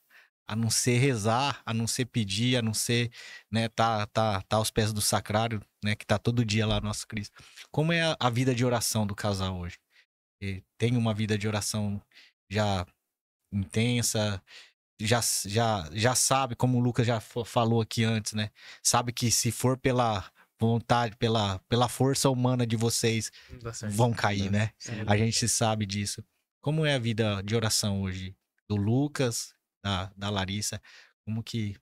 a não ser rezar, a não ser pedir, a não ser, né, tá aos pés do sacrário, né, que tá todo dia lá nosso Cristo. Como é a vida de oração do casal hoje? Tem uma vida de oração já intensa, já sabe, como o Lucas já falou aqui antes, né? Sabe que se for pela vontade, pela força humana de vocês, Não dá certo. vão cair, né? Sim. A gente sabe disso. Como é a vida de oração hoje? Do Lucas, da Larissa? Como que...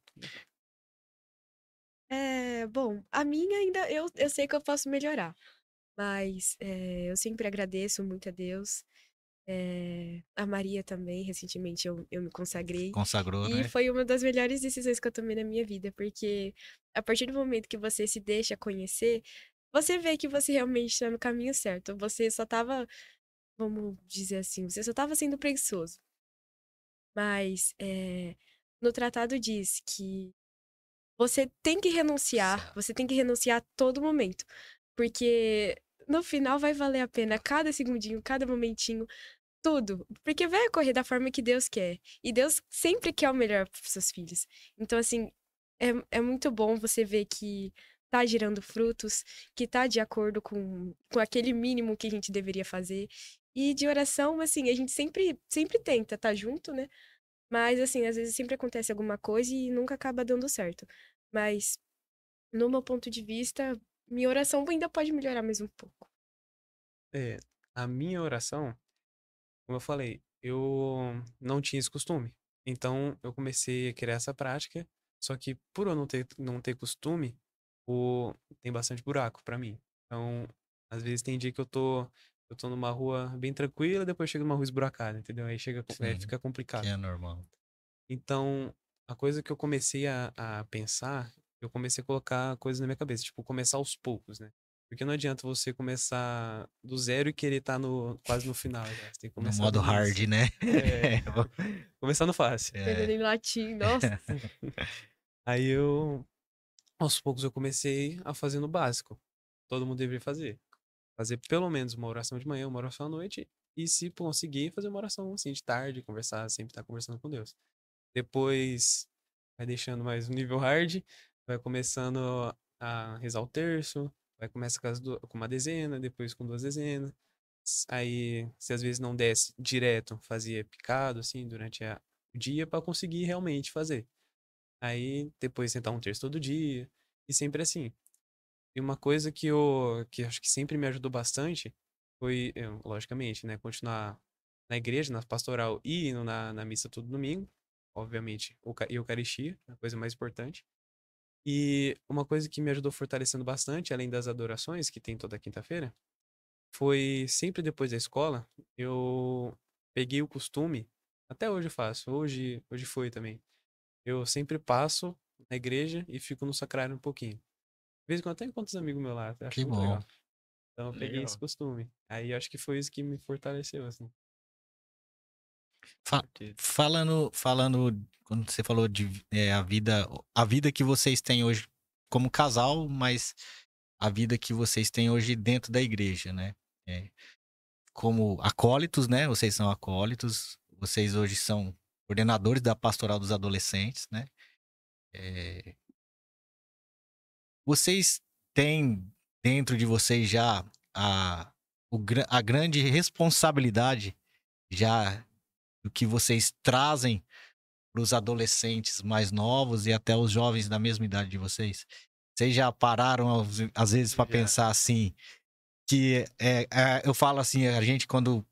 Bom, a minha ainda eu sei que eu posso melhorar, mas eu sempre agradeço muito a Deus. A Maria também, recentemente eu me consagrei. consagrou, E né? foi uma das melhores decisões que eu tomei na minha vida, porque a partir do momento que você se deixa conhecer, você vê que você realmente está no caminho certo. Você só tava, vamos dizer assim, você só tava sendo preguiçoso. Mas no tratado diz que você tem que renunciar, Certo. você tem que renunciar a todo momento. Porque no final vai valer a pena cada segundinho, cada momentinho, tudo. Porque vai ocorrer da forma que Deus quer. E Deus sempre quer o melhor para seus filhos. Então, assim, é muito bom você ver que tá gerando frutos, que tá de acordo com aquele mínimo que a gente deveria fazer. E de oração, assim, a gente sempre tenta tá junto, né? Mas, assim, às vezes sempre acontece alguma coisa e nunca acaba dando certo. Mas, no meu ponto de vista, minha oração ainda pode melhorar mais um pouco. A minha oração, como eu falei, eu não tinha esse costume. Então, eu comecei a criar essa prática. Só que, por eu não ter costume, tem bastante buraco pra mim. Então, às vezes tem dia que eu tô numa rua bem tranquila, depois chego numa rua esburacada, entendeu? Aí Sim, fica que complicado. é normal. Então, a coisa que eu comecei a pensar, eu comecei a colocar coisas na minha cabeça, tipo, começar aos poucos, né? Porque não adianta você começar do zero e querer estar quase no final já. Você tem que No começar modo do hard, início. né? Começando fácil. Perdendo em latim, nossa. Aí aos poucos eu comecei a fazer no básico. Todo mundo deveria fazer. Fazer pelo menos uma oração de manhã, uma oração à noite. E se conseguir, fazer uma oração assim de tarde, conversar, sempre estar conversando com Deus. Depois vai deixando mais um nível hard, vai começando a rezar o terço, vai começar com uma dezena, depois com 2 dezenas. Aí, se às vezes não desse direto, fazia picado, assim, durante o dia para conseguir realmente fazer. Aí, depois tentar um terço todo dia, e sempre assim. E uma coisa que eu acho que sempre me ajudou bastante foi, logicamente, né, continuar na igreja, na pastoral e indo na missa todo domingo. Obviamente, e Eucaristia, a coisa mais importante. E uma coisa que me ajudou fortalecendo bastante, além das adorações que tem toda quinta-feira, foi sempre depois da escola, eu peguei o costume, até hoje eu faço, hoje foi também. Eu sempre passo na igreja e fico no sacrário um pouquinho. De vez em quando até encontro os amigos meus lá, eu acho Que muito bom. legal. Então eu peguei esse Legal. costume. Aí eu acho que foi isso que me fortaleceu, assim. Falando, quando você falou de a vida que vocês têm hoje como casal, mas a vida que vocês têm hoje dentro da igreja, né? É, como acólitos, né? Vocês são acólitos, vocês hoje são coordenadores da Pastoral dos Adolescentes, né? É, vocês têm dentro de vocês já a grande responsabilidade já do que vocês trazem para os adolescentes mais novos e até os jovens da mesma idade de vocês? Vocês já pararam, às vezes, para Já. pensar assim, que eu falo assim, a gente quando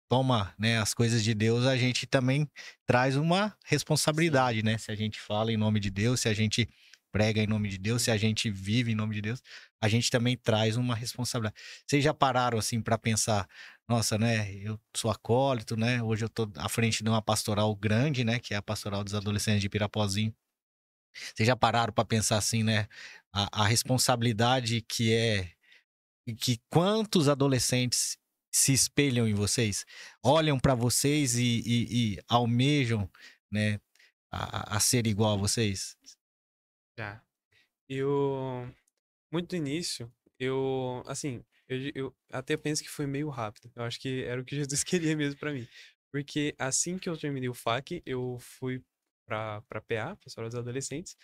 toma, né, as coisas de Deus, a gente também traz uma responsabilidade, né? Se a gente fala em nome de Deus, se a gente prega em nome de Deus, se a gente vive em nome de Deus, a gente também traz uma responsabilidade. Vocês já pararam assim para pensar, nossa, né, eu sou acólito, né? Hoje eu tô à frente de uma pastoral grande, né, que é a Pastoral dos Adolescentes de Pirapozinho. Vocês já pararam para pensar assim, né, a responsabilidade que é e que quantos adolescentes se espelham em vocês? Olham para vocês e almejam, né, a ser igual a vocês? Já. Eu, muito no início, eu, assim, eu até penso que foi meio rápido. Eu acho que era o que Jesus queria mesmo pra mim. Porque assim que eu terminei o FAQ, eu fui pra PA, Pastoral dos Adolescentes,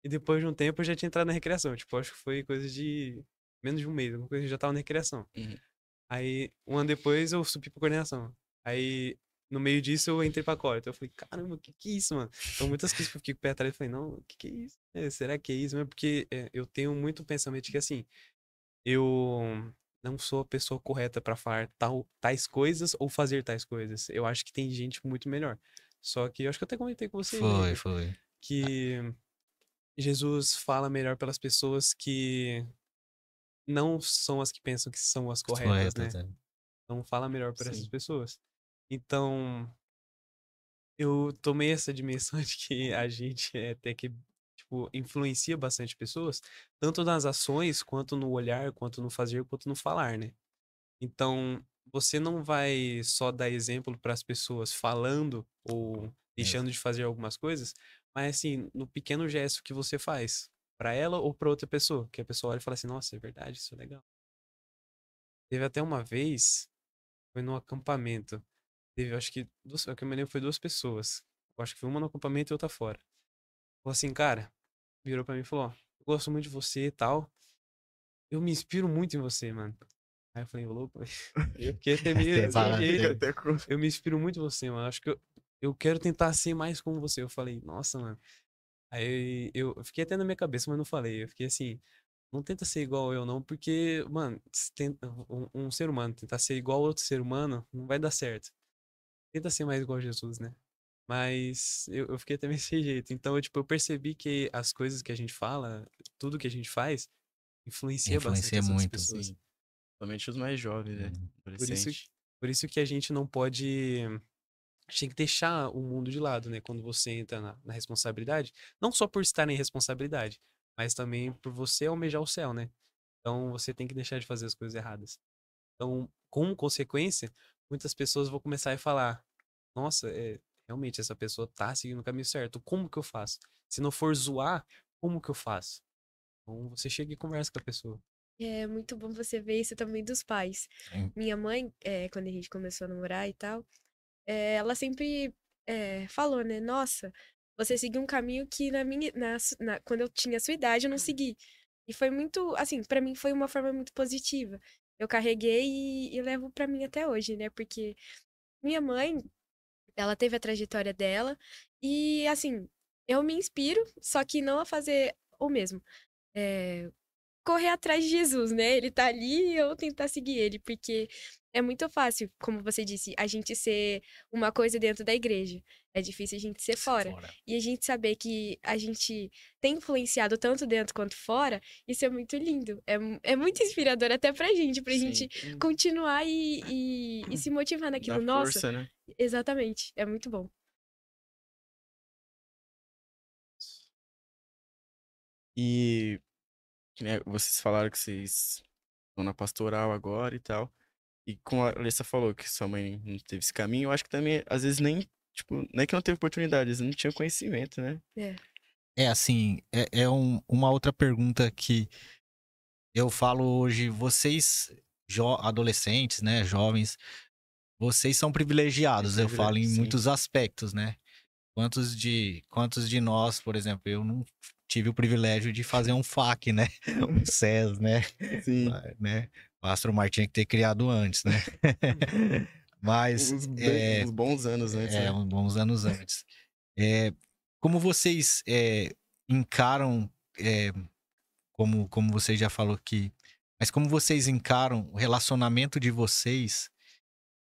e depois de um tempo eu já tinha entrado na recreação. Tipo, acho que foi coisa de menos de um mês, alguma coisa que eu já tava na recreação. Uhum. Aí, um ano depois, eu subi pra coordenação. Aí, no meio disso, eu entrei pra core. Então, eu falei, caramba, que é isso, mano? Então, muitas coisas que eu fiquei com o pé atrás, eu falei, não, que é isso? Será que é isso? Mas porque eu tenho muito pensamento de que, assim, eu não sou a pessoa correta pra falar tais coisas ou fazer tais coisas. Eu acho que tem gente muito melhor. Só que, eu acho que eu até comentei com vocês, né, Foi. que Jesus fala melhor pelas pessoas que não são as que pensam que são as corretas, né? Correto, Então fala melhor para essas Sim. pessoas. Então, eu tomei essa dimensão de que a gente até que, tipo, influencia bastante pessoas, tanto nas ações, quanto no olhar, quanto no fazer, quanto no falar, né? Então, você não vai só dar exemplo para as pessoas falando ou deixando de fazer algumas coisas, mas assim, no pequeno gesto que você faz para ela ou para outra pessoa, que a pessoa olha e fala assim: "Nossa, é verdade, isso é legal". Teve até uma vez, foi no acampamento. Teve, eu acho que, o que eu me lembro foi duas pessoas. Eu acho que foi uma no acampamento e outra fora. Falou assim, cara, virou pra mim e falou, ó, eu gosto muito de você e tal. Eu me inspiro muito em você, mano. Aí eu falei, ô louco, eu fiquei até meio Até sem para- jeito. Até com- Eu me inspiro muito em você, mano. Acho que eu quero tentar ser mais como você. Eu falei, nossa, mano. Aí eu fiquei até na minha cabeça, mas não falei. Eu fiquei assim, não tenta ser igual eu, não, porque, mano, se um ser humano tentar ser igual a outro ser humano, não vai dar certo. Tenta ser mais igual a Jesus, né? Mas eu fiquei também sem jeito. Então, tipo, eu percebi que as coisas que a gente fala, tudo que a gente faz, influencia bastante Influencia as outras muito. pessoas. Sim. Somente os mais jovens, né? Uhum. Por isso, Adolescente. por isso que a gente não pode. A gente tem que deixar o mundo de lado, né? Quando você entra na responsabilidade. Não só por estar em responsabilidade, mas também por você almejar o céu, né? Então você tem que deixar de fazer as coisas erradas. Então, como consequência, muitas pessoas vão começar a falar: nossa, realmente essa pessoa tá seguindo o caminho certo. Como que eu faço? Se não for zoar, como que eu faço? Então você chega e conversa com a pessoa. É muito bom você ver isso também dos pais. Sim. Minha mãe, quando a gente começou a namorar e tal, ela sempre falou, né? Nossa, você seguiu um caminho que quando eu tinha a sua idade eu não segui. E foi muito, assim, pra mim foi uma forma muito positiva. Eu carreguei e levo pra mim até hoje, né? Porque minha mãe, ela teve a trajetória dela e, assim, eu me inspiro, só que não a fazer o mesmo. É, correr atrás de Jesus, né? Ele tá ali e eu tentar seguir ele, porque é muito fácil, como você disse, a gente ser uma coisa dentro da igreja. É difícil a gente ser fora. E a gente saber que a gente tem influenciado tanto dentro quanto fora, isso é muito lindo. É muito inspirador até pra gente Sim. continuar e se motivar naquilo. Dá Nossa, força, né? exatamente. É muito bom. E né, vocês falaram que vocês estão na pastoral agora e tal. E como a Alessa falou que sua mãe não teve esse caminho, eu acho que também, às vezes, nem, tipo, não é que não teve oportunidade, às vezes não tinha conhecimento, né? É assim, uma outra pergunta que eu falo hoje, vocês, adolescentes, né, jovens, vocês são privilegiados, eu falo em Sim. muitos aspectos, né? Quantos de nós, por exemplo, eu não tive o privilégio de fazer um FAQ, né? Um SES, né? Sim. Né? O Astro Mar tinha que ter criado antes, né? Mas Uns bons anos antes, né? uns bons anos antes. Como vocês encaram, como você já falou aqui, mas como vocês encaram o relacionamento de vocês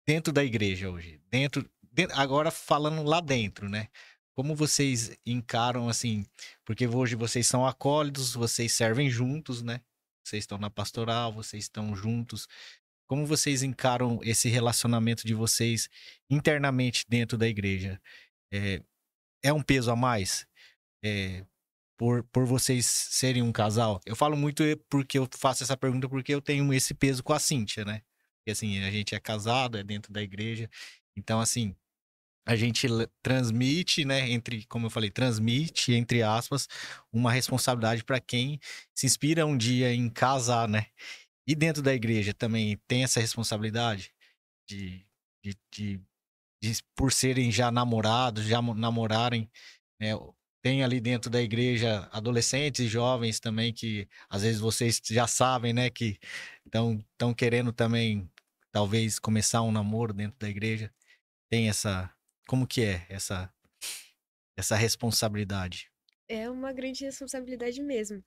dentro da igreja hoje? Agora falando lá dentro, né? Como vocês encaram, assim, porque hoje vocês são acólitos, vocês servem juntos, né? Vocês estão na pastoral, vocês estão juntos. Como vocês encaram esse relacionamento de vocês internamente dentro da igreja? É um peso a mais? Por vocês serem um casal? Eu falo muito porque eu faço essa pergunta porque eu tenho esse peso com a Cíntia, né? porque assim, a gente é casado, é dentro da igreja. Então, assim, a gente transmite, né, como eu falei, transmite, entre aspas, uma responsabilidade para quem se inspira um dia em casar, né? E dentro da igreja também tem essa responsabilidade de, de, de, por serem já namorados, já namorarem, né? Tem ali dentro da igreja adolescentes e jovens também que às vezes vocês já sabem, né, que estão querendo também talvez começar um namoro dentro da igreja. Tem essa, como que é essa responsabilidade? É uma grande responsabilidade mesmo.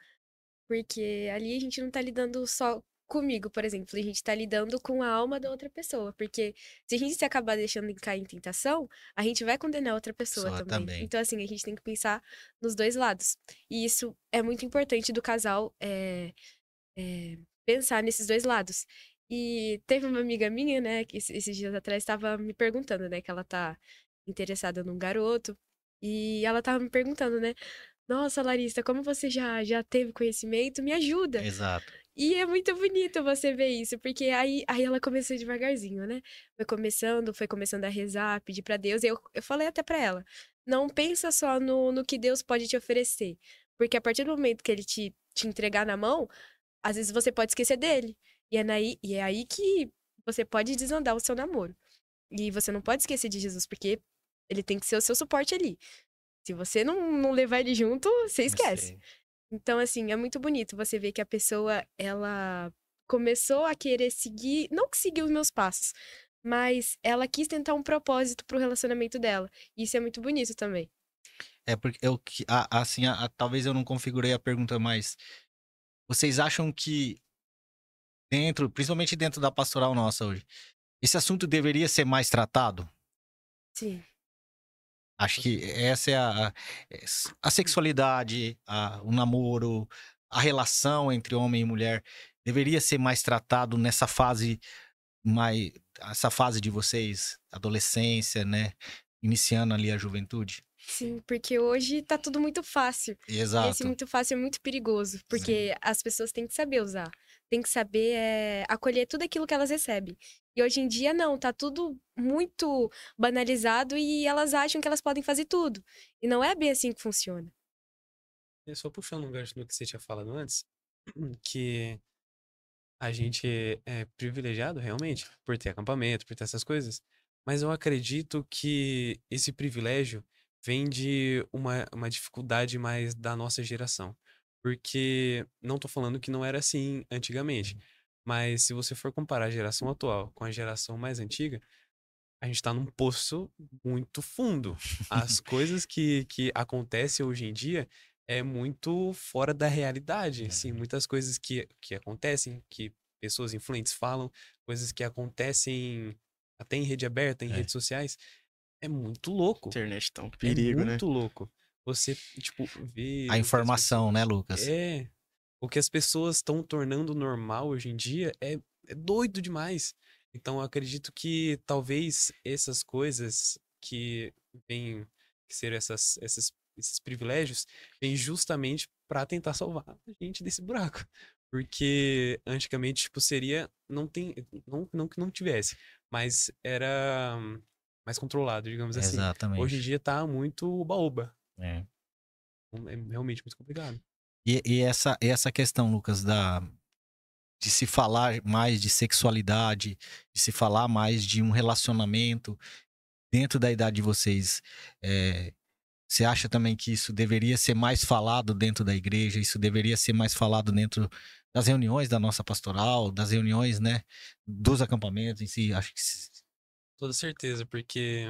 Porque ali a gente não tá lidando só comigo, por exemplo, a gente tá lidando com a alma da outra pessoa. Porque se a gente se acabar deixando cair em tentação, a gente vai condenar outra pessoa Só também. também. Então, assim, a gente tem que pensar nos dois lados. E isso é muito importante do casal pensar nesses dois lados. E teve uma amiga minha, né, que esses dias atrás estava me perguntando, né, que ela tá interessada num garoto. E ela tava me perguntando, né? Nossa, Larissa, como você já teve conhecimento, me ajuda. Exato. E é muito bonito você ver isso, porque aí ela começou devagarzinho, né? Foi começando a rezar, pedir pra Deus. E eu falei até pra ela: não pensa só no que Deus pode te oferecer. Porque a partir do momento que ele te entregar na mão, às vezes você pode esquecer dele. E é aí que você pode desandar o seu namoro. E você não pode esquecer de Jesus, porque ele tem que ser o seu suporte ali. Se você não levar ele junto, você Eu esquece. sei. Então, assim, é muito bonito você ver que a pessoa, ela começou a querer seguir, não que seguir os meus passos, mas ela quis tentar um propósito pro relacionamento dela. E isso é muito bonito também. É porque assim, talvez eu não configurei a pergunta, mas vocês acham que dentro, principalmente dentro da pastoral nossa hoje, esse assunto deveria ser mais tratado? Sim. Acho que essa é a sexualidade, o namoro, a relação entre homem e mulher deveria ser mais tratado nessa fase mais, essa fase de vocês, adolescência, né? Iniciando ali a juventude. Sim, porque hoje tá tudo muito fácil. E esse Exato. muito fácil é muito perigoso, Sim. porque as pessoas têm que saber usar. Têm que saber acolher tudo aquilo que elas recebem. E hoje em dia, não, tá tudo muito banalizado e elas acham que elas podem fazer tudo. E não é bem assim que funciona. E só puxando um gancho no que você tinha falado antes, que a gente é privilegiado realmente por ter acampamento, por ter essas coisas, mas eu acredito que esse privilégio vem de uma dificuldade mais da nossa geração. Porque não tô falando que não era assim antigamente, mas se você for comparar a geração atual com a geração mais antiga, a gente tá num poço muito fundo. As coisas que acontecem hoje em dia é muito fora da realidade, assim, muitas coisas que acontecem, que pessoas influentes falam, coisas que acontecem até em rede aberta, em É. redes sociais, é muito louco. Internet tá um É perigo, né? muito louco. Você, tipo, vê A o que as informação, né, pessoas... Lucas? O que as pessoas estão tornando normal hoje em dia é doido demais. Então, eu acredito que talvez essas coisas que vêm, que ser esses privilégios, vêm justamente para tentar salvar a gente desse buraco. Porque antigamente, tipo, seria. Não que não tivesse, mas era mais controlado, digamos assim. Hoje em Exatamente. dia tá muito oba-oba. É. É realmente muito complicado. E essa questão, Lucas, de se falar mais de sexualidade, de se falar mais de um relacionamento dentro da idade de vocês, você acha também que isso deveria ser mais falado dentro da igreja? Isso deveria ser mais falado dentro das reuniões da nossa pastoral, das reuniões, né, dos acampamentos em si? Acho que Toda certeza, porque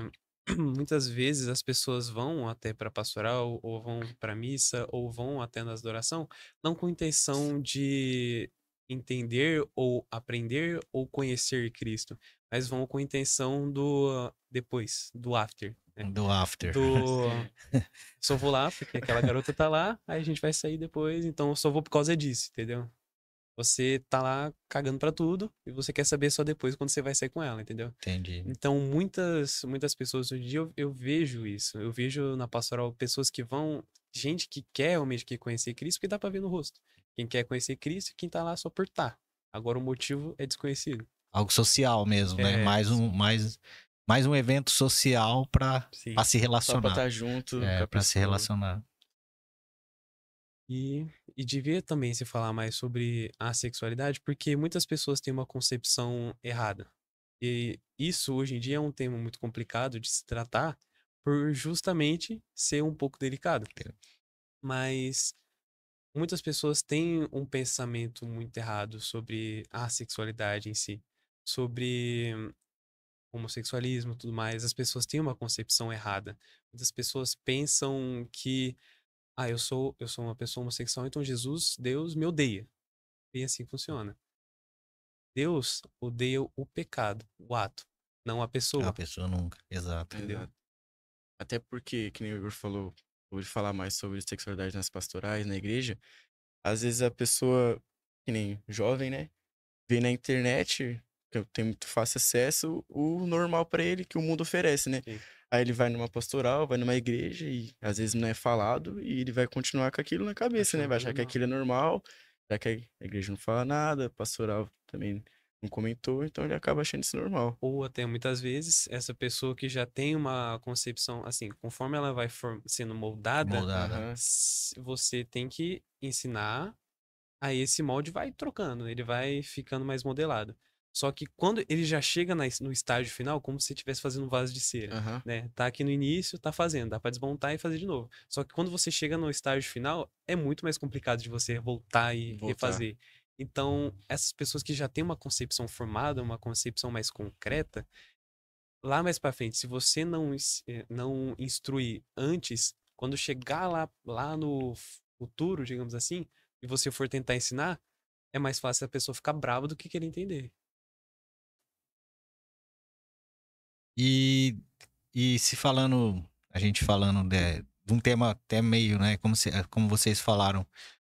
muitas vezes as pessoas vão até para pastoral, ou vão para missa, ou vão até na adoração, não com intenção de entender ou aprender ou conhecer Cristo, mas vão com intenção do depois, do after, né? do after. Do só vou lá porque aquela garota tá lá, aí a gente vai sair depois, então eu só vou por causa disso, entendeu? Você tá lá cagando pra tudo e você quer saber só depois quando você vai sair com ela, entendeu? Entendi. Então, muitas pessoas hoje em dia eu vejo isso. Eu vejo na pastoral pessoas que vão, gente que quer realmente que conhecer Cristo, porque dá pra ver no rosto. Quem quer conhecer Cristo e quem tá lá só por tá. Agora o motivo é desconhecido. algo social mesmo, né? É, Mais um evento social para sim. se Só pra relacionar. estar junto com a Para se pessoa. relacionar. E devia também se falar mais sobre a sexualidade, porque muitas pessoas têm uma concepção errada. E isso hoje em dia é um tema muito complicado de se tratar, por justamente ser um pouco delicado. Mas muitas pessoas têm um pensamento muito errado sobre a sexualidade em si, sobre homossexualismo e tudo mais. As pessoas têm uma concepção errada. Muitas pessoas pensam que, eu sou uma pessoa homossexual, então Jesus, Deus, me odeia. E assim funciona. Deus odeia o pecado, o ato, não a A pessoa, pessoa nunca. Exato. entendeu? Exato. Até porque, que nem o Igor falou, por falar mais sobre sexualidade nas pastorais, na igreja, às vezes a pessoa, que nem jovem, né? Vê na internet, que tem muito fácil acesso, o normal pra ele que o mundo oferece, né? Sim. Aí ele vai numa pastoral, vai numa igreja e às vezes não é falado e ele vai continuar com aquilo na cabeça, né? Achando Vai que é achar que normal. aquilo é normal, já que a igreja não fala nada, a pastoral também não comentou, então ele acaba achando isso normal. Ou até muitas vezes, essa pessoa que já tem uma concepção, assim, conforme ela vai sendo moldada, Moldada. Aham. você tem que ensinar a esse molde vai trocando, ele vai ficando mais modelado. Só que quando ele já chega no estágio final, como se estivesse fazendo um vaso de cera, Aham. né? Tá aqui no início, tá fazendo, dá pra desmontar e fazer de novo. Só que quando você chega no estágio final, é muito mais complicado de você voltar e Voltar. refazer. Então, essas pessoas que já têm uma concepção formada, uma concepção mais concreta, lá mais pra frente, se você não instruir antes, quando chegar lá no futuro, digamos assim, e você for tentar ensinar, é mais fácil a pessoa ficar brava do que querer entender. E, se falando, a gente falando de um tema até meio, né? Como vocês falaram,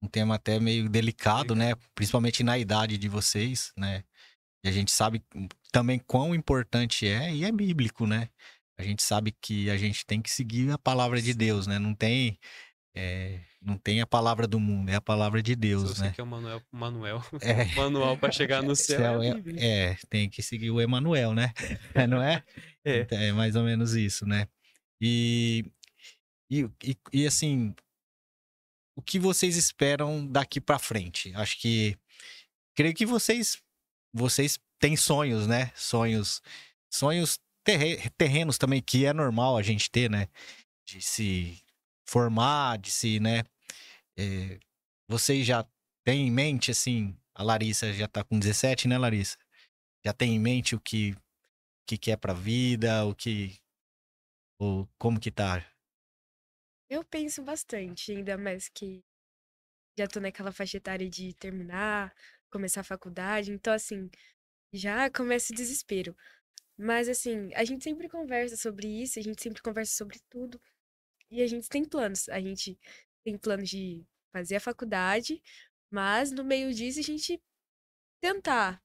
um tema até meio delicado, né? Principalmente na idade de vocês, né? E a gente sabe também quão importante é, e é bíblico, né? A gente sabe que a gente tem que seguir a palavra de Deus, né? Não tem a palavra do mundo, é a palavra de Se Deus, você né? quer o manual, É, manual para chegar no céu é a Bíblia. tem que seguir o Emanuel, né? Não é? É. Então, é mais ou menos isso, né? E, assim, o que vocês esperam daqui pra frente? Acho que, creio que vocês têm sonhos, né? Sonhos terrenos também, que é normal a gente ter, né? De se formar, de se, né? É, vocês já têm em mente, assim, a Larissa já tá com 17, né, Larissa? Já tem em mente o que quer pra vida, ou como que tá? Eu penso bastante, ainda mais que já tô naquela faixa etária de terminar, começar a faculdade, então assim, já começa o desespero. Mas assim, a gente sempre conversa sobre isso, a gente sempre conversa sobre tudo. E a gente tem planos. A gente tem planos de fazer a faculdade, mas no meio disso a gente tentar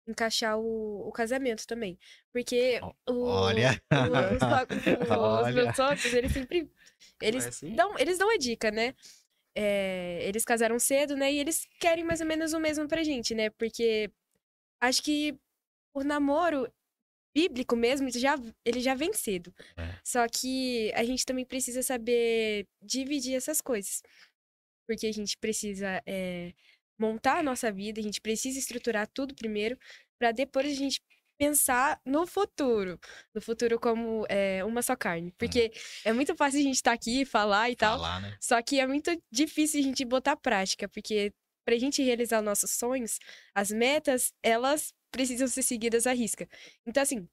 encaixar o casamento também. Porque Olha, os olha. meus sogros, eles sempre. Não é assim? Eles dão a dica, né? Eles casaram cedo, né? E eles querem mais ou menos o mesmo pra gente, né? Porque acho que o namoro bíblico mesmo, ele já vem cedo. É. Só que a gente também precisa saber dividir essas coisas. Porque a gente precisa montar a nossa vida, a gente precisa estruturar tudo primeiro, para depois a gente pensar no futuro. No futuro como uma só carne. Porque é muito fácil a gente estar aqui e falar e tal. Falar, né? Só que é muito difícil a gente botar prática. Porque pra gente realizar nossos sonhos, as metas, elas precisam ser seguidas à risca. Então, assim,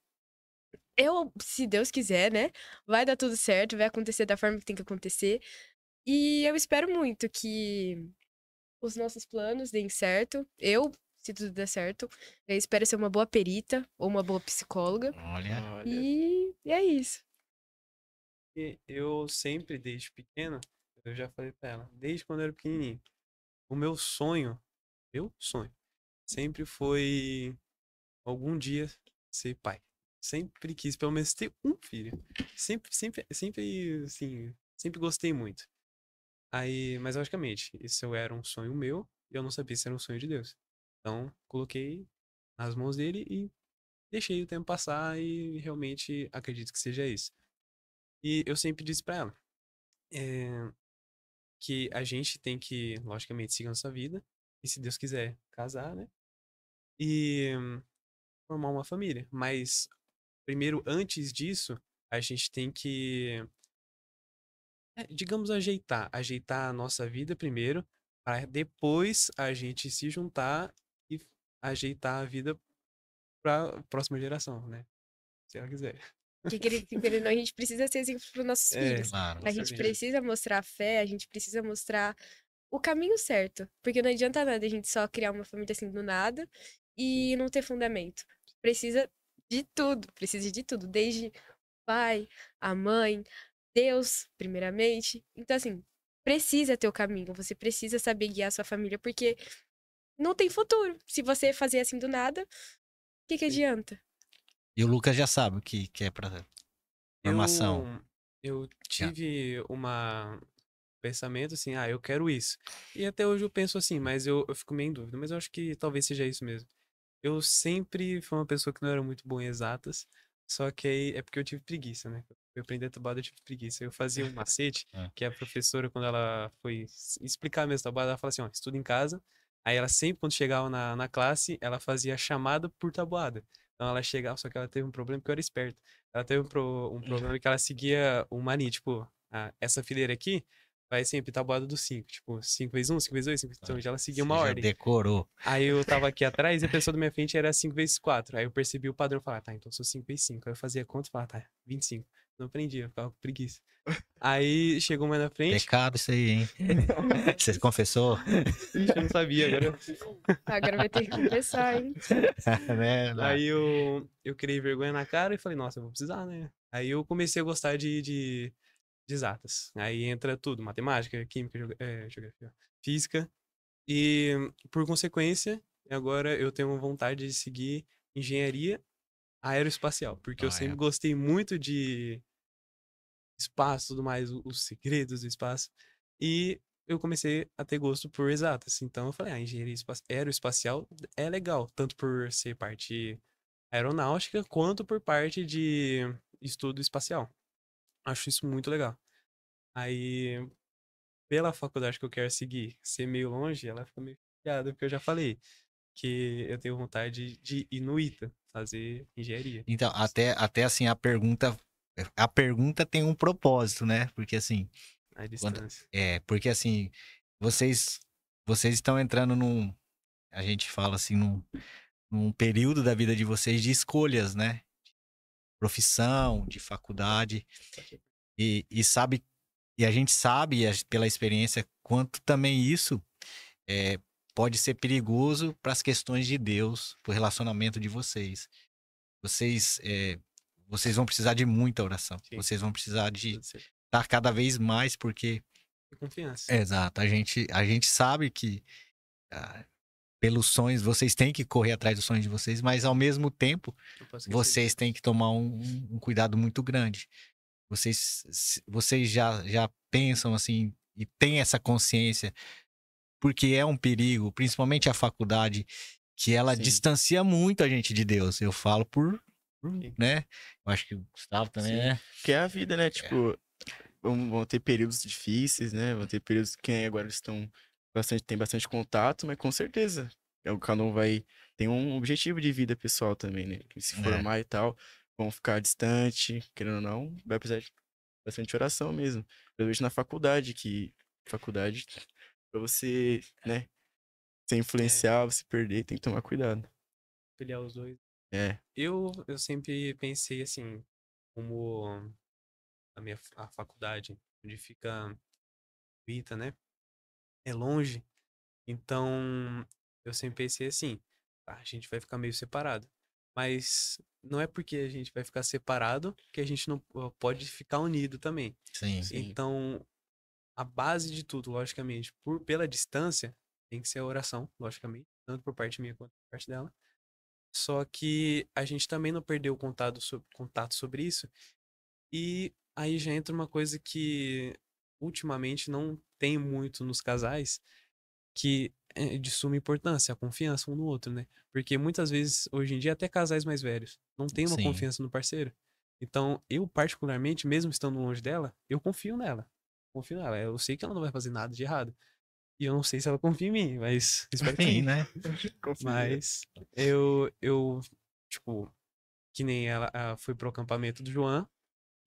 se Deus quiser, né? Vai dar tudo certo, vai acontecer da forma que tem que acontecer. E eu espero muito que os nossos planos deem certo. Se tudo der certo, eu espero ser uma boa perita ou uma boa psicóloga. Olha. Olha. E é isso. E eu sempre, desde pequeno, eu já falei pra ela, desde quando eu era pequenininho, o meu sonho, sempre foi algum dia ser pai. Sempre quis pelo menos ter um filho. Sempre, assim, sempre gostei muito. Aí, mas logicamente, isso era um sonho meu e eu não sabia se era um sonho de Deus. Então, coloquei nas mãos dele e deixei o tempo passar e realmente acredito que seja isso. E eu sempre disse pra ela que a gente tem que, logicamente, seguir a nossa vida e, se Deus quiser, casar, né? E formar uma família. Mas, primeiro, antes disso, a gente tem que, digamos, ajeitar a nossa vida primeiro, para depois a gente se juntar e ajeitar a vida para a próxima geração, né? Se ela quiser. Que querendo ou não, a gente precisa ser exemplo para os nossos filhos. Claro. A gente exatamente. precisa mostrar fé, a gente precisa mostrar o caminho certo. Porque não adianta nada a gente só criar uma família assim do nada e não ter fundamento. Precisa de tudo, desde o pai, a mãe, Deus, primeiramente. Então, assim, precisa ter o caminho, você precisa saber guiar a sua família, porque não tem futuro. Se você fazer assim do nada, o que adianta? E o Lucas já sabe o que é pra formação. Eu tive uma pensamento assim, eu quero isso. E até hoje eu penso assim, mas eu fico meio em dúvida. Mas eu acho que talvez seja isso mesmo. Eu sempre fui uma pessoa que não era muito boa em exatas, só que aí é porque eu tive preguiça, né? Eu aprendi a tabuada, eu tive preguiça. Eu fazia um macete, É. que a professora, quando ela foi explicar mesmo a tabuada, ela falou assim, ó, estuda em casa. Aí ela sempre, quando chegava na classe, ela fazia chamada por tabuada. Então ela chegava, só que ela teve um problema, porque eu era esperto. Ela teve um problema que ela seguia uma linha, tipo, essa fileira aqui vai sempre tabuada do 5. Tipo, 5 vezes 1, 5 vezes 2, 5 vezes... Então ela seguia uma Você já ordem. decorou. Aí eu tava aqui atrás e a pessoa da minha frente era 5 vezes 4. Aí eu percebi o padrão e falava, tá, então eu sou 5 vezes 5. Aí eu fazia conta e falava, tá, 25. Não aprendia, eu ficava com preguiça. Aí chegou mais na frente. Pecado isso aí, hein? Você confessou? Ixi, eu não sabia, agora. Agora vai ter que confessar, hein? Né? Aí eu criei vergonha na cara e falei, nossa, eu vou precisar, né? Aí eu comecei a gostar de exatas. Aí entra tudo, matemática, química, geografia, física. E, por consequência, agora eu tenho vontade de seguir engenharia aeroespacial, porque eu sempre gostei muito de espaço, tudo mais, os segredos do espaço. E eu comecei a ter gosto por exatas. Então eu falei, engenharia aeroespacial é legal, tanto por ser parte aeronáutica, quanto por parte de estudo espacial. Acho isso muito legal. Aí, pela faculdade que eu quero seguir, ser meio longe, ela fica meio chateada, porque eu já falei que eu tenho vontade de ir no ITA, fazer engenharia. Então, até assim, a pergunta tem um propósito, né? Porque assim, A distância. porque assim, vocês estão entrando a gente fala assim, num período da vida de vocês de escolhas, né? Profissão, de faculdade, e sabe, e a gente sabe pela experiência quanto também isso é, pode ser perigoso para as questões de Deus, para o relacionamento de vocês. Vocês vão precisar de muita oração. Sim. Vocês vão precisar de Pode ser. estar cada vez mais, porque Confiança. exato, a gente sabe que pelos sonhos, vocês têm que correr atrás dos sonhos de vocês, mas ao mesmo tempo, Não posso esquecer vocês disso. têm que tomar um cuidado muito grande. Vocês já pensam assim e têm essa consciência, porque é um perigo, principalmente a faculdade, que ela Sim. distancia muito a gente de Deus. Eu falo Sim. né? Eu acho que o Gustavo também, Sim. né? Porque é a vida, né? Tipo, vão ter períodos difíceis, né? Vão ter períodos que agora tem bastante contato, mas com certeza. Cada um tem um objetivo de vida pessoal também, né? Que se formar e tal, vão ficar distante, querendo ou não, vai precisar de bastante oração mesmo. Eu vejo na faculdade, pra você, né, ser influenciável, se perder, tem que tomar cuidado. Filiar os dois. É, Eu sempre pensei assim, como a faculdade, onde fica o ITA, né? É longe. Então, eu sempre pensei assim, a gente vai ficar meio separado. Mas não é porque a gente vai ficar separado que a gente não pode ficar unido também. Sim. sim. Então, a base de tudo, logicamente, pela distância, tem que ser a oração, logicamente, tanto por parte minha quanto por parte dela. Só que a gente também não perdeu o contato sobre isso. E aí já entra uma coisa que ultimamente não tem muito nos casais, que é de suma importância, a confiança um no outro, né? Porque muitas vezes, hoje em dia, até casais mais velhos não têm uma Sim. confiança no parceiro. Então, eu, particularmente, mesmo estando longe dela, eu confio nela. Confio nela. Eu sei que ela não vai fazer nada de errado. E eu não sei se ela confia em mim, mas espero que Sim, sim. né? Confia. Mas tipo, que nem ela foi pro acampamento do João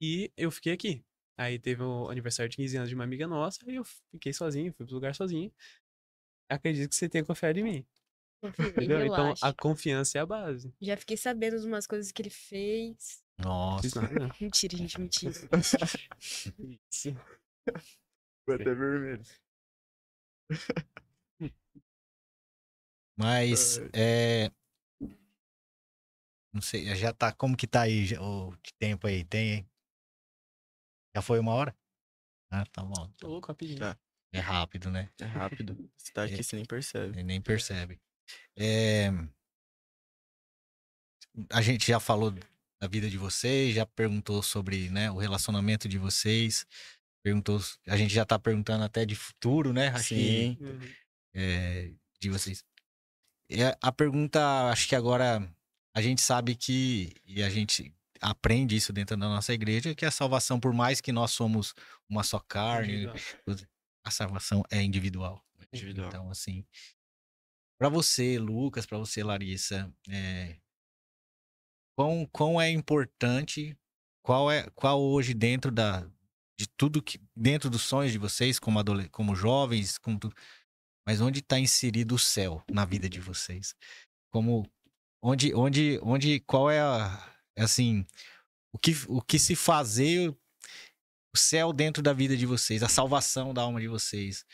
e eu fiquei aqui. Aí teve o aniversário de 15 anos de uma amiga nossa e eu fiquei sozinho, fui pro lugar sozinho. Acredito que você tenha confiado em mim. Confia, Entendeu? Então a relaxa. confiança é a base. Já fiquei sabendo de umas coisas que ele fez. Não fiz Nossa. nada, não. Mentira, gente, mentira. Isso. Ficou até vermelho. Mas, não sei, já tá, como que tá aí o tempo aí? Tem, já foi 1 hora? Ah, tá bom. Tô louco, rapidinho. Tá. É rápido, né? É rápido. Você tá aqui, você nem percebe. Nem percebe. É, a gente já falou da vida de vocês, já perguntou sobre, né, o relacionamento de vocês, perguntou, a gente já tá perguntando até de futuro, né? Acho que Sim. Uhum. de vocês. A pergunta, acho que agora a gente sabe que, e a gente aprende isso dentro da nossa igreja, que a salvação, por mais que nós somos uma só carne, Individual. a salvação é individual. Individual. Então, assim, para você, Lucas, para você, Larissa, quão é importante, qual hoje dentro de tudo que, dentro dos sonhos de vocês, como jovens, mas onde está inserido o céu na vida de vocês? Como, qual é assim, o que se fazer o céu dentro da vida de vocês, a salvação da alma de vocês?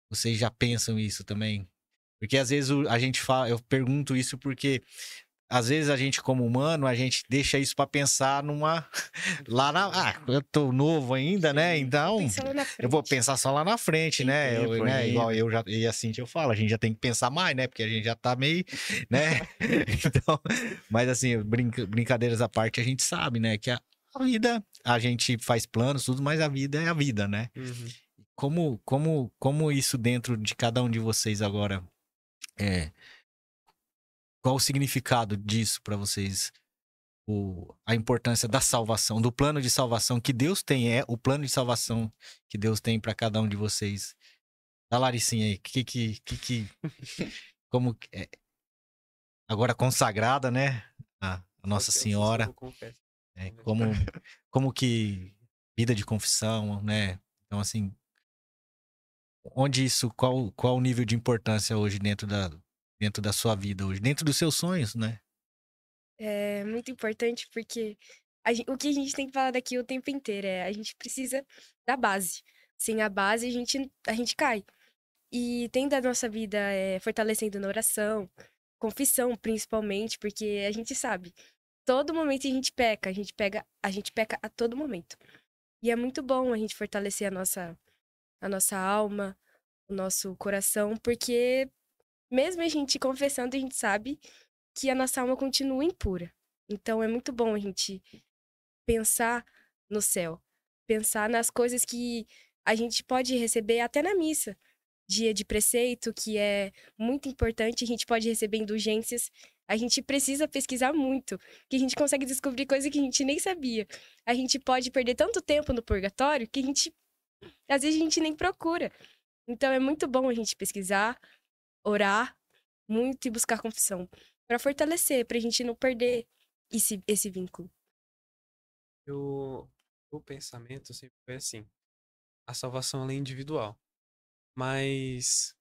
Vocês já pensam isso também? Porque às vezes a gente fala, eu pergunto isso porque às vezes a gente, como humano, a gente deixa isso pra pensar lá eu tô novo ainda, né? Sim. Então, Pensa lá na eu vou frente. pensar só lá na frente, Tem né? tempo ainda. Igual eu já. E assim que eu falo, a gente já tem que pensar mais, né? Porque a gente já tá meio, né? Então, mas assim, brincadeiras à parte, a gente sabe, né? Que a vida, a gente faz planos, tudo, mas a vida é a vida, né? Uhum. Como isso dentro de cada um de vocês agora qual o significado disso pra vocês? A importância da salvação, do plano de salvação que Deus tem, o plano de salvação que Deus tem pra cada um de vocês. Da Laricinha aí, como agora consagrada, né? A Nossa Senhora, Confesso. como que vida de confissão, né? Então assim, qual o nível de importância hoje dentro da sua vida hoje, dentro dos seus sonhos, né? É muito importante porque o que a gente tem que falar daqui o tempo inteiro é a gente precisa da base. Sem a base, a gente cai. E tendo a nossa vida fortalecendo na oração, confissão principalmente, porque a gente sabe, todo momento a gente peca, a gente peca a todo momento. E é muito bom a gente fortalecer a nossa alma, o nosso coração, porque mesmo a gente confessando, a gente sabe que a nossa alma continua impura. Então é muito bom a gente pensar no céu, pensar nas coisas que a gente pode receber até na missa. Dia de preceito, que é muito importante, a gente pode receber indulgências. A gente precisa pesquisar muito, que a gente consegue descobrir coisas que a gente nem sabia. A gente pode perder tanto tempo no purgatório que às vezes a gente nem procura. Então é muito bom a gente pesquisar, orar muito e buscar confissão para fortalecer, pra gente não perder esse vínculo. O pensamento sempre foi assim. A salvação ela é individual. Mas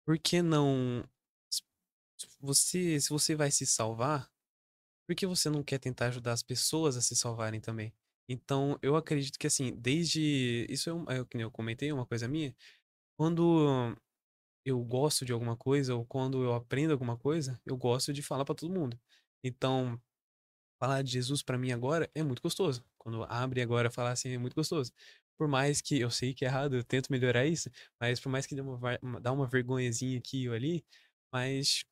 por que não se você vai se salvar, por que você não quer tentar ajudar as pessoas a se salvarem também? Então, eu acredito que assim, desde isso que nem eu comentei, uma coisa minha, quando eu gosto de alguma coisa ou quando eu aprendo alguma coisa, eu gosto de falar pra todo mundo. Então, falar de Jesus pra mim agora é muito gostoso. Quando abre agora falar assim é muito gostoso. Por mais que eu sei que é errado, eu tento melhorar isso, mas por mais que dá uma vergonhazinha aqui ou ali, mas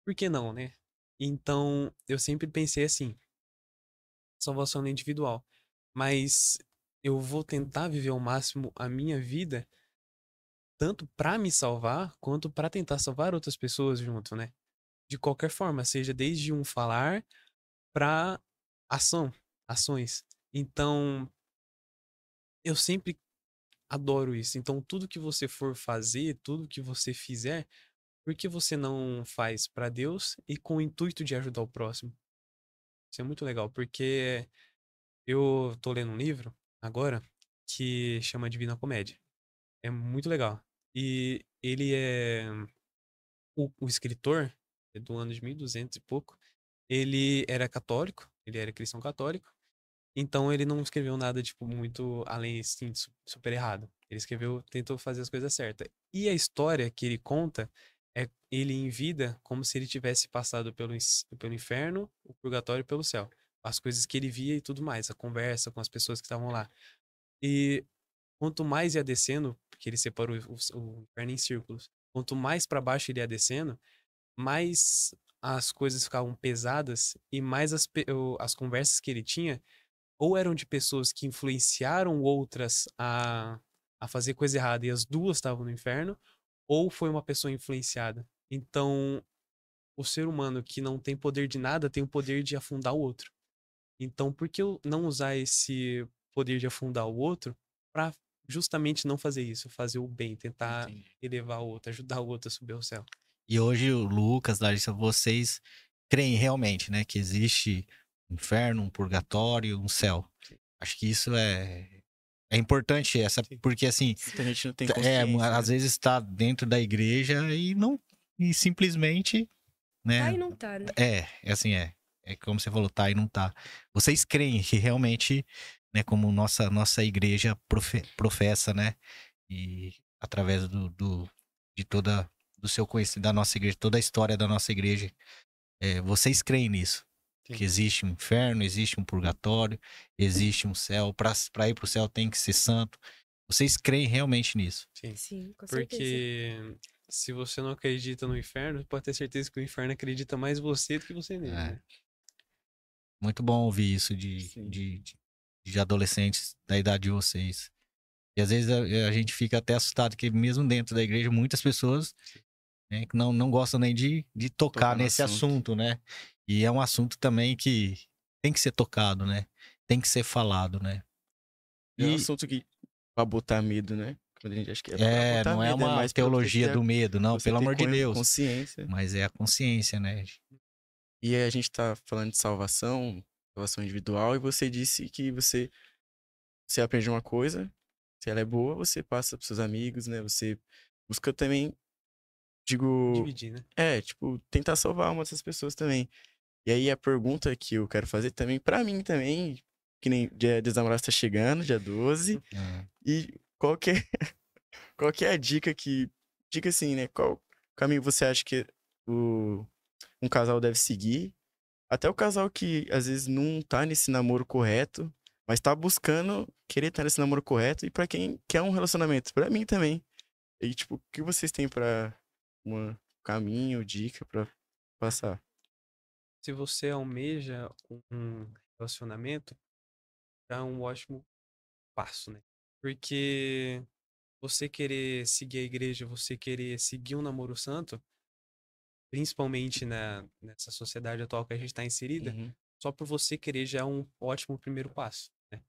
por que não, né? Então, eu sempre pensei assim, salvação é individual, mas eu vou tentar viver ao máximo a minha vida tanto pra me salvar, quanto pra tentar salvar outras pessoas junto, né? De qualquer forma, seja desde um falar pra ações. Então, eu sempre adoro isso. Então, tudo que você for fazer, tudo que você fizer, por que você não faz pra Deus e com o intuito de ajudar o próximo? Isso é muito legal, porque eu tô lendo um livro agora que chama Divina Comédia. É muito legal. E ele é. O escritor, é do ano de 1200 e pouco, ele era católico, ele era cristão católico, então ele não escreveu nada, tipo, muito além, assim, super errado. Ele escreveu, tentou fazer as coisas certas. E a história que ele conta é ele em vida como se ele tivesse passado pelo inferno, o purgatório e pelo céu. As coisas que ele via e tudo mais, a conversa com as pessoas que estavam lá. E quanto mais ia descendo, porque ele separou o inferno em círculos, quanto mais para baixo ele ia descendo, mais as coisas ficavam pesadas e mais as conversas que ele tinha ou eram de pessoas que influenciaram outras a fazer coisa errada e as duas estavam no inferno, ou foi uma pessoa influenciada. Então, o ser humano que não tem poder de nada tem o poder de afundar o outro. Então, por que eu não usar esse poder de afundar o outro para justamente não fazer isso, fazer o bem, tentar Entendi. elevar o outro, ajudar o outro a subir ao céu? E hoje o Lucas, Larissa, vocês creem realmente, né, que existe um inferno, um purgatório, um céu. Sim. Acho que isso é importante, Sim. porque assim, Muita gente não tem é, consciência, às né? vezes está dentro da igreja e não, e simplesmente, Tá né, e não tá, né? é assim, é como você falou, tá e não tá. Vocês creem que realmente, né, como nossa igreja professa, né, e através de toda do seu conhecimento da nossa igreja, toda a história da nossa igreja, vocês creem nisso? Sim. Que existe um inferno, existe um purgatório, existe um céu. Para ir para o céu tem que ser santo. Vocês creem realmente nisso? Sim. Sim, com certeza. Porque se você não acredita no inferno, pode ter certeza que o inferno acredita mais você do que você nele, É, né? muito bom ouvir isso Sim. de adolescentes da idade de vocês. E às vezes a gente fica até assustado que mesmo dentro da igreja, muitas pessoas, né, que não gostam nem de tocar Tocar no nesse assunto. assunto, né? E é um assunto também que tem que ser tocado, né? Tem que ser falado, né? É um E assunto que pra botar medo, né? Quando a gente acha que é pra botar não é medo, é uma mais pra você teologia ter, do medo, não, você pelo ter amor de Deus. consciência. Mas é a consciência, né? E aí a gente tá falando de salvação, salvação individual, e você disse que você aprende uma coisa, se ela é boa, você passa pros seus amigos, né? Você busca também, digo, Dividir, né? tipo, tentar salvar uma dessas pessoas também. E aí a pergunta que eu quero fazer também, pra mim também, que nem dia dos namorados tá chegando, dia 12, Ah, e qual que é, qual que é a dica assim, né? Qual caminho você acha que um casal deve seguir? Até o casal que às vezes não tá nesse namoro correto, mas tá buscando querer estar nesse namoro correto, e pra quem quer um relacionamento, pra mim também. E tipo, o que vocês têm pra um caminho, dica pra passar? Se você almeja um relacionamento, já é um ótimo passo, né? Porque você querer seguir a igreja, você querer seguir um namoro santo, principalmente nessa sociedade atual que a gente está inserida, Uhum, só por você querer já é um ótimo primeiro passo, né?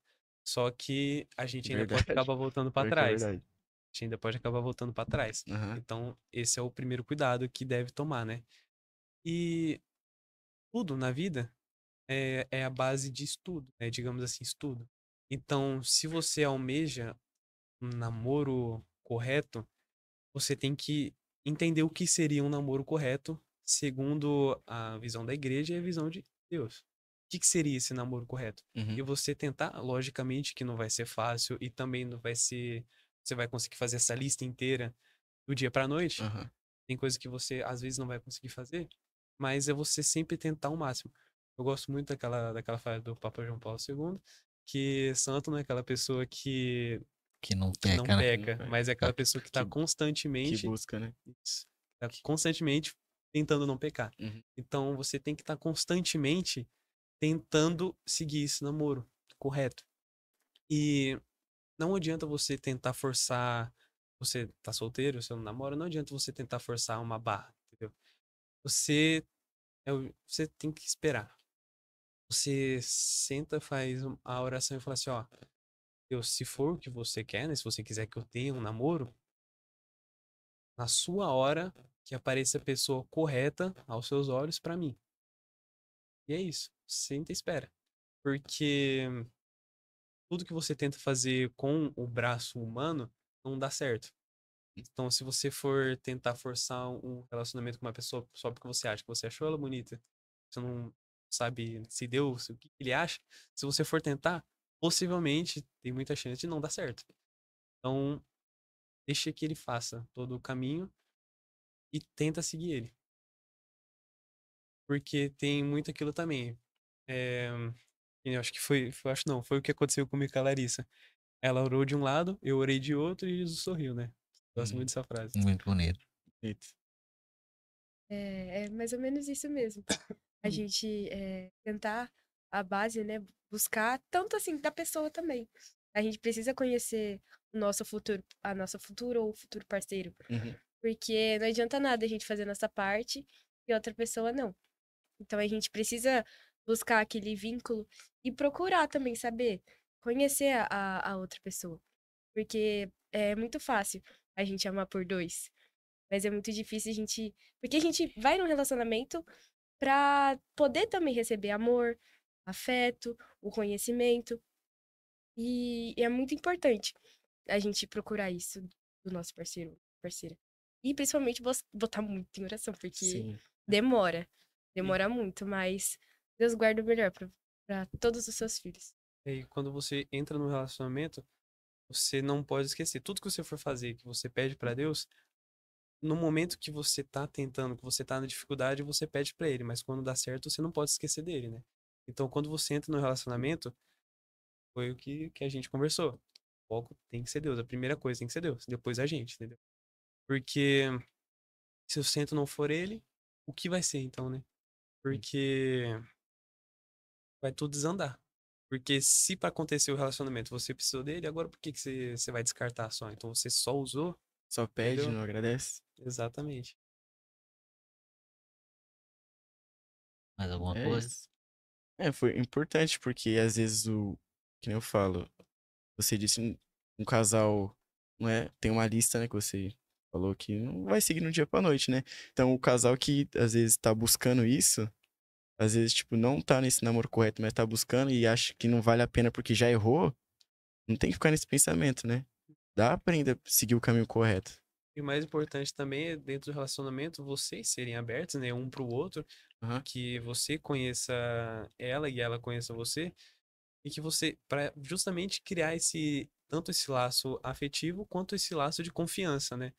Só que a gente ainda pode verdade. acabar voltando para Pior que é trás. A verdade. gente ainda pode acabar voltando para trás. Aham. Então, esse é o primeiro cuidado que deve tomar, né? E tudo na vida é a base de estudo, né? Digamos assim, estudo. Então, se você almeja um namoro correto, você tem que entender o que seria um namoro correto segundo a visão da igreja e a visão de Deus. O que seria esse namoro correto? Uhum. E você tentar, logicamente que não vai ser fácil e também não vai ser, você vai conseguir fazer essa lista inteira do dia para noite. Aham. Tem coisas que você às vezes não vai conseguir fazer, mas é você sempre tentar o máximo. Eu gosto muito daquela frase do Papa João Paulo II, que santo não é aquela pessoa que não que não peca, né? peca, Peca. mas é Tá. aquela pessoa que está Que, que constantemente, busca, né? isso, tá constantemente tentando não pecar. Uhum. Então você tem que estar constantemente tentando seguir esse namoro correto. E não adianta você tentar forçar você tá solteiro, você não namora, não adianta você tentar forçar uma barra, entendeu? Você, você tem que esperar. Você senta, faz a oração e fala assim, ó, Deus, se for o que você quer, né? Se você quiser que eu tenha um namoro, na sua hora que apareça a pessoa correta aos seus olhos pra mim. E é isso. Senta e espera. Porque tudo que você tenta fazer com o braço humano não dá certo. Então, se você for tentar forçar um relacionamento com uma pessoa só porque você acha que você achou ela bonita, você não sabe se deu, o que ele acha, se você for tentar, possivelmente tem muita chance de não dar certo. Então, deixa que ele faça todo o caminho e tenta seguir ele. Porque tem muito aquilo também. É, eu acho que acho não, foi o que aconteceu comigo com a Larissa. Ela orou de um lado, eu orei de outro e Jesus sorriu, né? Gosto muito dessa frase. Muito bonito. Eita. É mais ou menos isso mesmo. A gente tentar a base, né? Buscar tanto assim da pessoa também. A gente precisa conhecer o nosso futuro, a nossa futura ou futuro parceiro. Uhum. Porque não adianta nada a gente fazer nossa parte e outra pessoa não. Então a gente precisa buscar aquele vínculo e procurar também saber, conhecer a outra pessoa. Porque é muito fácil a gente amar por dois. Mas é muito difícil a gente. Porque a gente vai num relacionamento pra poder também receber amor, afeto, o conhecimento. E é muito importante a gente procurar isso do nosso parceiro, parceira. E principalmente botar muito em oração, porque Sim. demora. Demora muito, mas Deus guarda o melhor pra todos os seus filhos. E aí, quando você entra no relacionamento, você não pode esquecer. Tudo que você for fazer, que você pede pra Deus, no momento que você tá tentando, que você tá na dificuldade, você pede pra ele. Mas quando dá certo, você não pode esquecer dele, né? Então, quando você entra no relacionamento, foi o que a gente conversou. O foco tem que ser Deus. A primeira coisa tem que ser Deus. Depois a gente, entendeu? Porque se o centro não for ele, o que vai ser então, né? Porque vai tudo desandar. Porque se para acontecer o relacionamento você precisou dele, agora por que que você vai descartar só? Então você só usou, Só pede, entendeu? não agradece. Exatamente. Mais alguma É coisa? isso. Foi importante, porque às vezes que nem eu falo, você disse um casal, não é? Tem uma lista, né, que você falou que não vai seguir no dia pra noite, né? Então o casal que às vezes tá buscando isso, às vezes, tipo, não tá nesse namoro correto, mas tá buscando e acha que não vale a pena porque já errou, não tem que ficar nesse pensamento, né? Dá pra ainda seguir o caminho correto. E o mais importante também é, dentro do relacionamento, vocês serem abertos, né, um pro outro, Aham. que você conheça ela e ela conheça você, e que você, para justamente criar tanto esse laço afetivo quanto esse laço de confiança, né?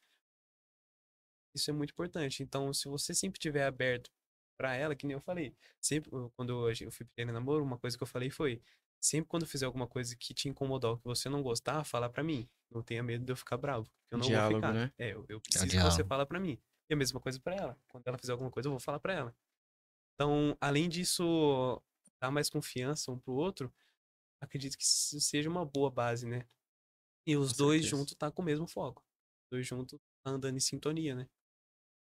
Isso é muito importante. Então, se você sempre tiver aberto pra ela, que nem eu falei, sempre quando eu fui pedir namoro, uma coisa que eu falei foi, sempre quando eu fizer alguma coisa que te incomodar ou que você não gostar, fala pra mim. Não tenha medo de eu ficar bravo, porque eu não vou Diálogo, ficar. né? Eu É o preciso que você diálogo. fala pra mim. E a mesma coisa pra ela. Quando ela fizer alguma coisa, eu vou falar pra ela. Então, além disso, dar mais confiança um pro outro, acredito que isso seja uma boa base, né? E os Com dois certeza. juntos tá com o mesmo foco. Os dois juntos tá andando em sintonia, né?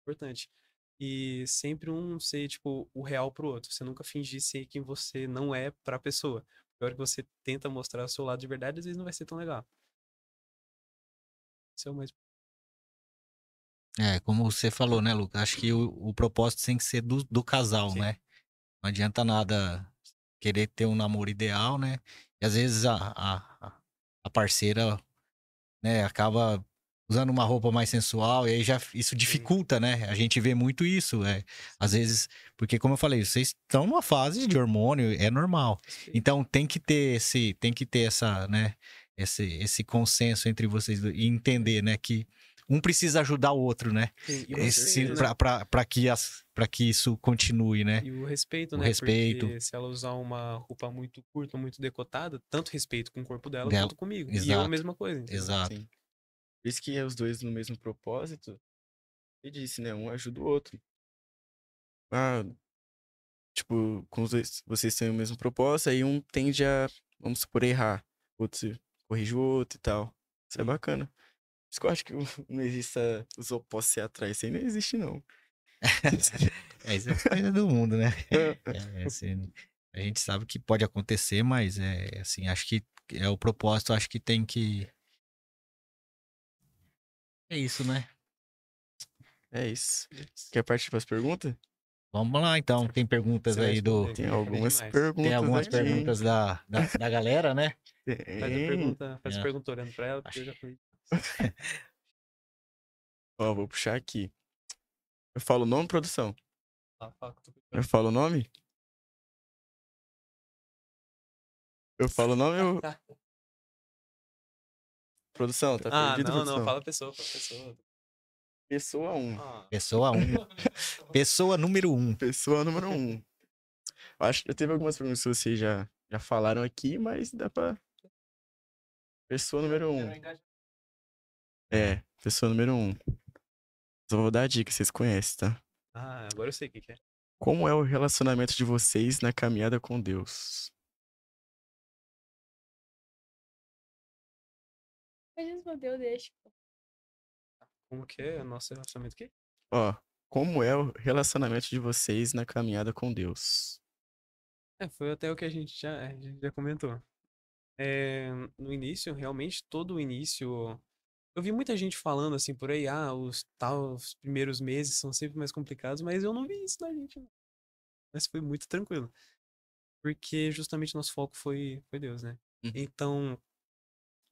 Importante. E sempre um ser, tipo, o real pro outro. Você nunca fingir ser quem você não é pra pessoa. Na hora que você tenta mostrar o seu lado de verdade, às vezes não vai ser tão legal. Isso é o mais. É, como você falou, né, Lucas? Acho que o propósito tem que ser do casal, Sim. né? Não adianta nada querer ter um namoro ideal, né? E às vezes a parceira, né, acaba usando uma roupa mais sensual e aí já isso Sim. dificulta, né? A gente vê muito isso, às vezes, porque como eu falei, vocês estão numa fase de hormônio, é normal. Respeito. Então tem que ter essa, né, esse consenso entre vocês e entender, né, que um precisa ajudar o outro, né? Sim. E o Com respeito, certeza. né? Para que isso continue, né? E o respeito, O né? respeito Porque se ela usar uma roupa muito curta, muito decotada, tanto respeito com o corpo dela dela. quanto comigo. E eu a Exato, mesma coisa, entendeu? exato. Sim. Por isso que é os dois no mesmo propósito, e disse, né? Um ajuda o outro. Ah, tipo, com os dois, vocês têm o mesmo propósito, aí um tende a, vamos supor, errar. O outro corrige o outro e tal. Isso é Sim. bacana. Por isso que eu acho que não existe os opostos se atraem. Isso aí não existe, não. Isso é coisa do mundo, né? Assim, a gente sabe que pode acontecer, mas assim, acho que é o propósito, acho que tem que. É isso, né? É isso. Quer partir para as perguntas? Vamos lá, então. Tem perguntas Você vai aí do. responder, Tem quero saber algumas demais. Tem perguntas algumas aqui, hein? perguntas da galera, né? Faz a Tem. pergunta, faz a É. pergunta olhando pra ela, porque eu já falei. Ó, vou puxar aqui. Eu falo o nome, produção? Fala que eu tô Eu procurando. falo o nome? Eu falo o nome ou... Tá. Produção, tá Ah, perdido, não, produção? fala a pessoa, fala a pessoa. Pessoa 1. Ah. Pessoa 1. Pessoa número 1. Pessoa número 1. Eu teve algumas perguntas que vocês já falaram aqui, mas dá pra... Pessoa número 1. É, pessoa número 1. Só vou dar a dica, vocês conhecem, tá? Ah, agora eu sei o que que é. Como é o relacionamento de vocês na caminhada com Deus? Pode responder, eu deixo. Como que é o nosso relacionamento aqui? Ó, como é o relacionamento de vocês na caminhada com Deus? Foi até o que a gente já comentou. No início, realmente, todo o início. Eu vi muita gente falando assim por aí, os primeiros meses são sempre mais complicados, mas eu não vi isso na gente, não. Mas foi muito tranquilo. Porque justamente nosso foco foi Deus, né? Uhum. Então,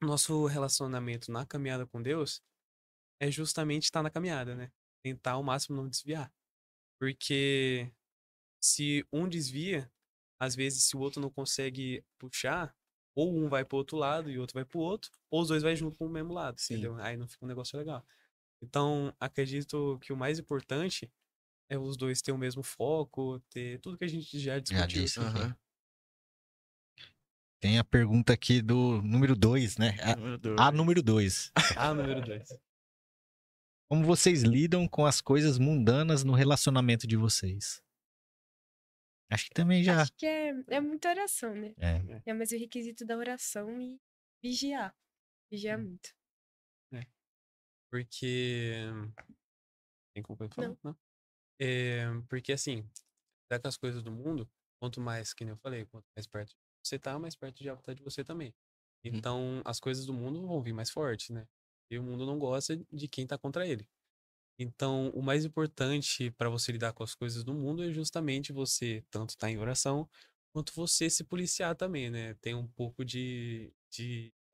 nosso relacionamento na caminhada com Deus é justamente estar na caminhada, né? Tentar ao máximo não desviar. Porque se um desvia, às vezes se o outro não consegue puxar, ou um vai pro outro lado e o outro vai pro outro, ou os dois vai junto pro mesmo lado, Sim. entendeu? Aí não fica um negócio legal. Então, acredito que o mais importante é os dois ter o mesmo foco, ter tudo que a gente já discutiu disse aqui. aqui. Aham. Tem a pergunta aqui do número 2, né? Número 2. A número 2. Número 2. Como vocês lidam com as coisas mundanas no relacionamento de vocês? Acho que também já. Acho que é muita oração, né? É. É mais o requisito da oração e vigiar. Vigiar muito. Porque. Tem como eu falar? Não. Não. Porque assim, certas coisas do mundo, quanto mais, que nem eu falei, quanto mais perto você tá, mais perto o diabo tá de você também. Então, as coisas do mundo vão vir mais fortes, né? E o mundo não gosta de quem tá contra ele. Então, o mais importante para você lidar com as coisas do mundo é justamente você tanto estar em oração, quanto você se policiar também, né? Tem um pouco de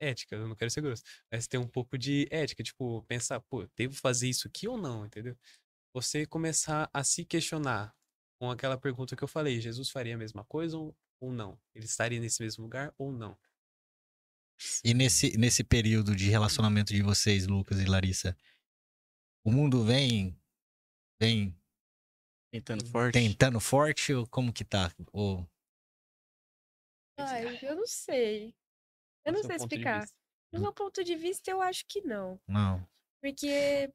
ética, eu não quero ser grosso, mas tem um pouco de ética, tipo, pensar, pô, devo fazer isso aqui ou não, entendeu? Você começar a se questionar com aquela pergunta que eu falei, Jesus faria a mesma coisa ou não? Ele estaria nesse mesmo lugar ou não? E nesse período de relacionamento de vocês, Lucas e Larissa, o mundo vem Tentando forte. tentando forte ou como que tá? Ou Ai, eu não sei. Eu Qual não o seu sei ponto de explicar. vista? Do meu ponto de vista, eu acho que não. não? Porque,